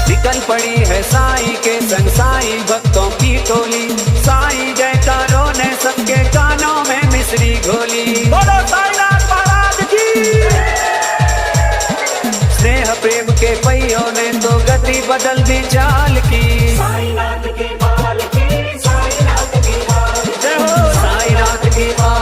निकल पड़ी है साई के संग साई भक्तों की टोली। साई जयकारों ने सबके कानों में मिश्री घोली। बोलो साईनाथ महाराज की। स्नेह प्रेम के पहियों ने तो गति बदल दी चाल की। साईनाथ की माल की, साईनाथ की माल, जय हो साईनाथ की माल।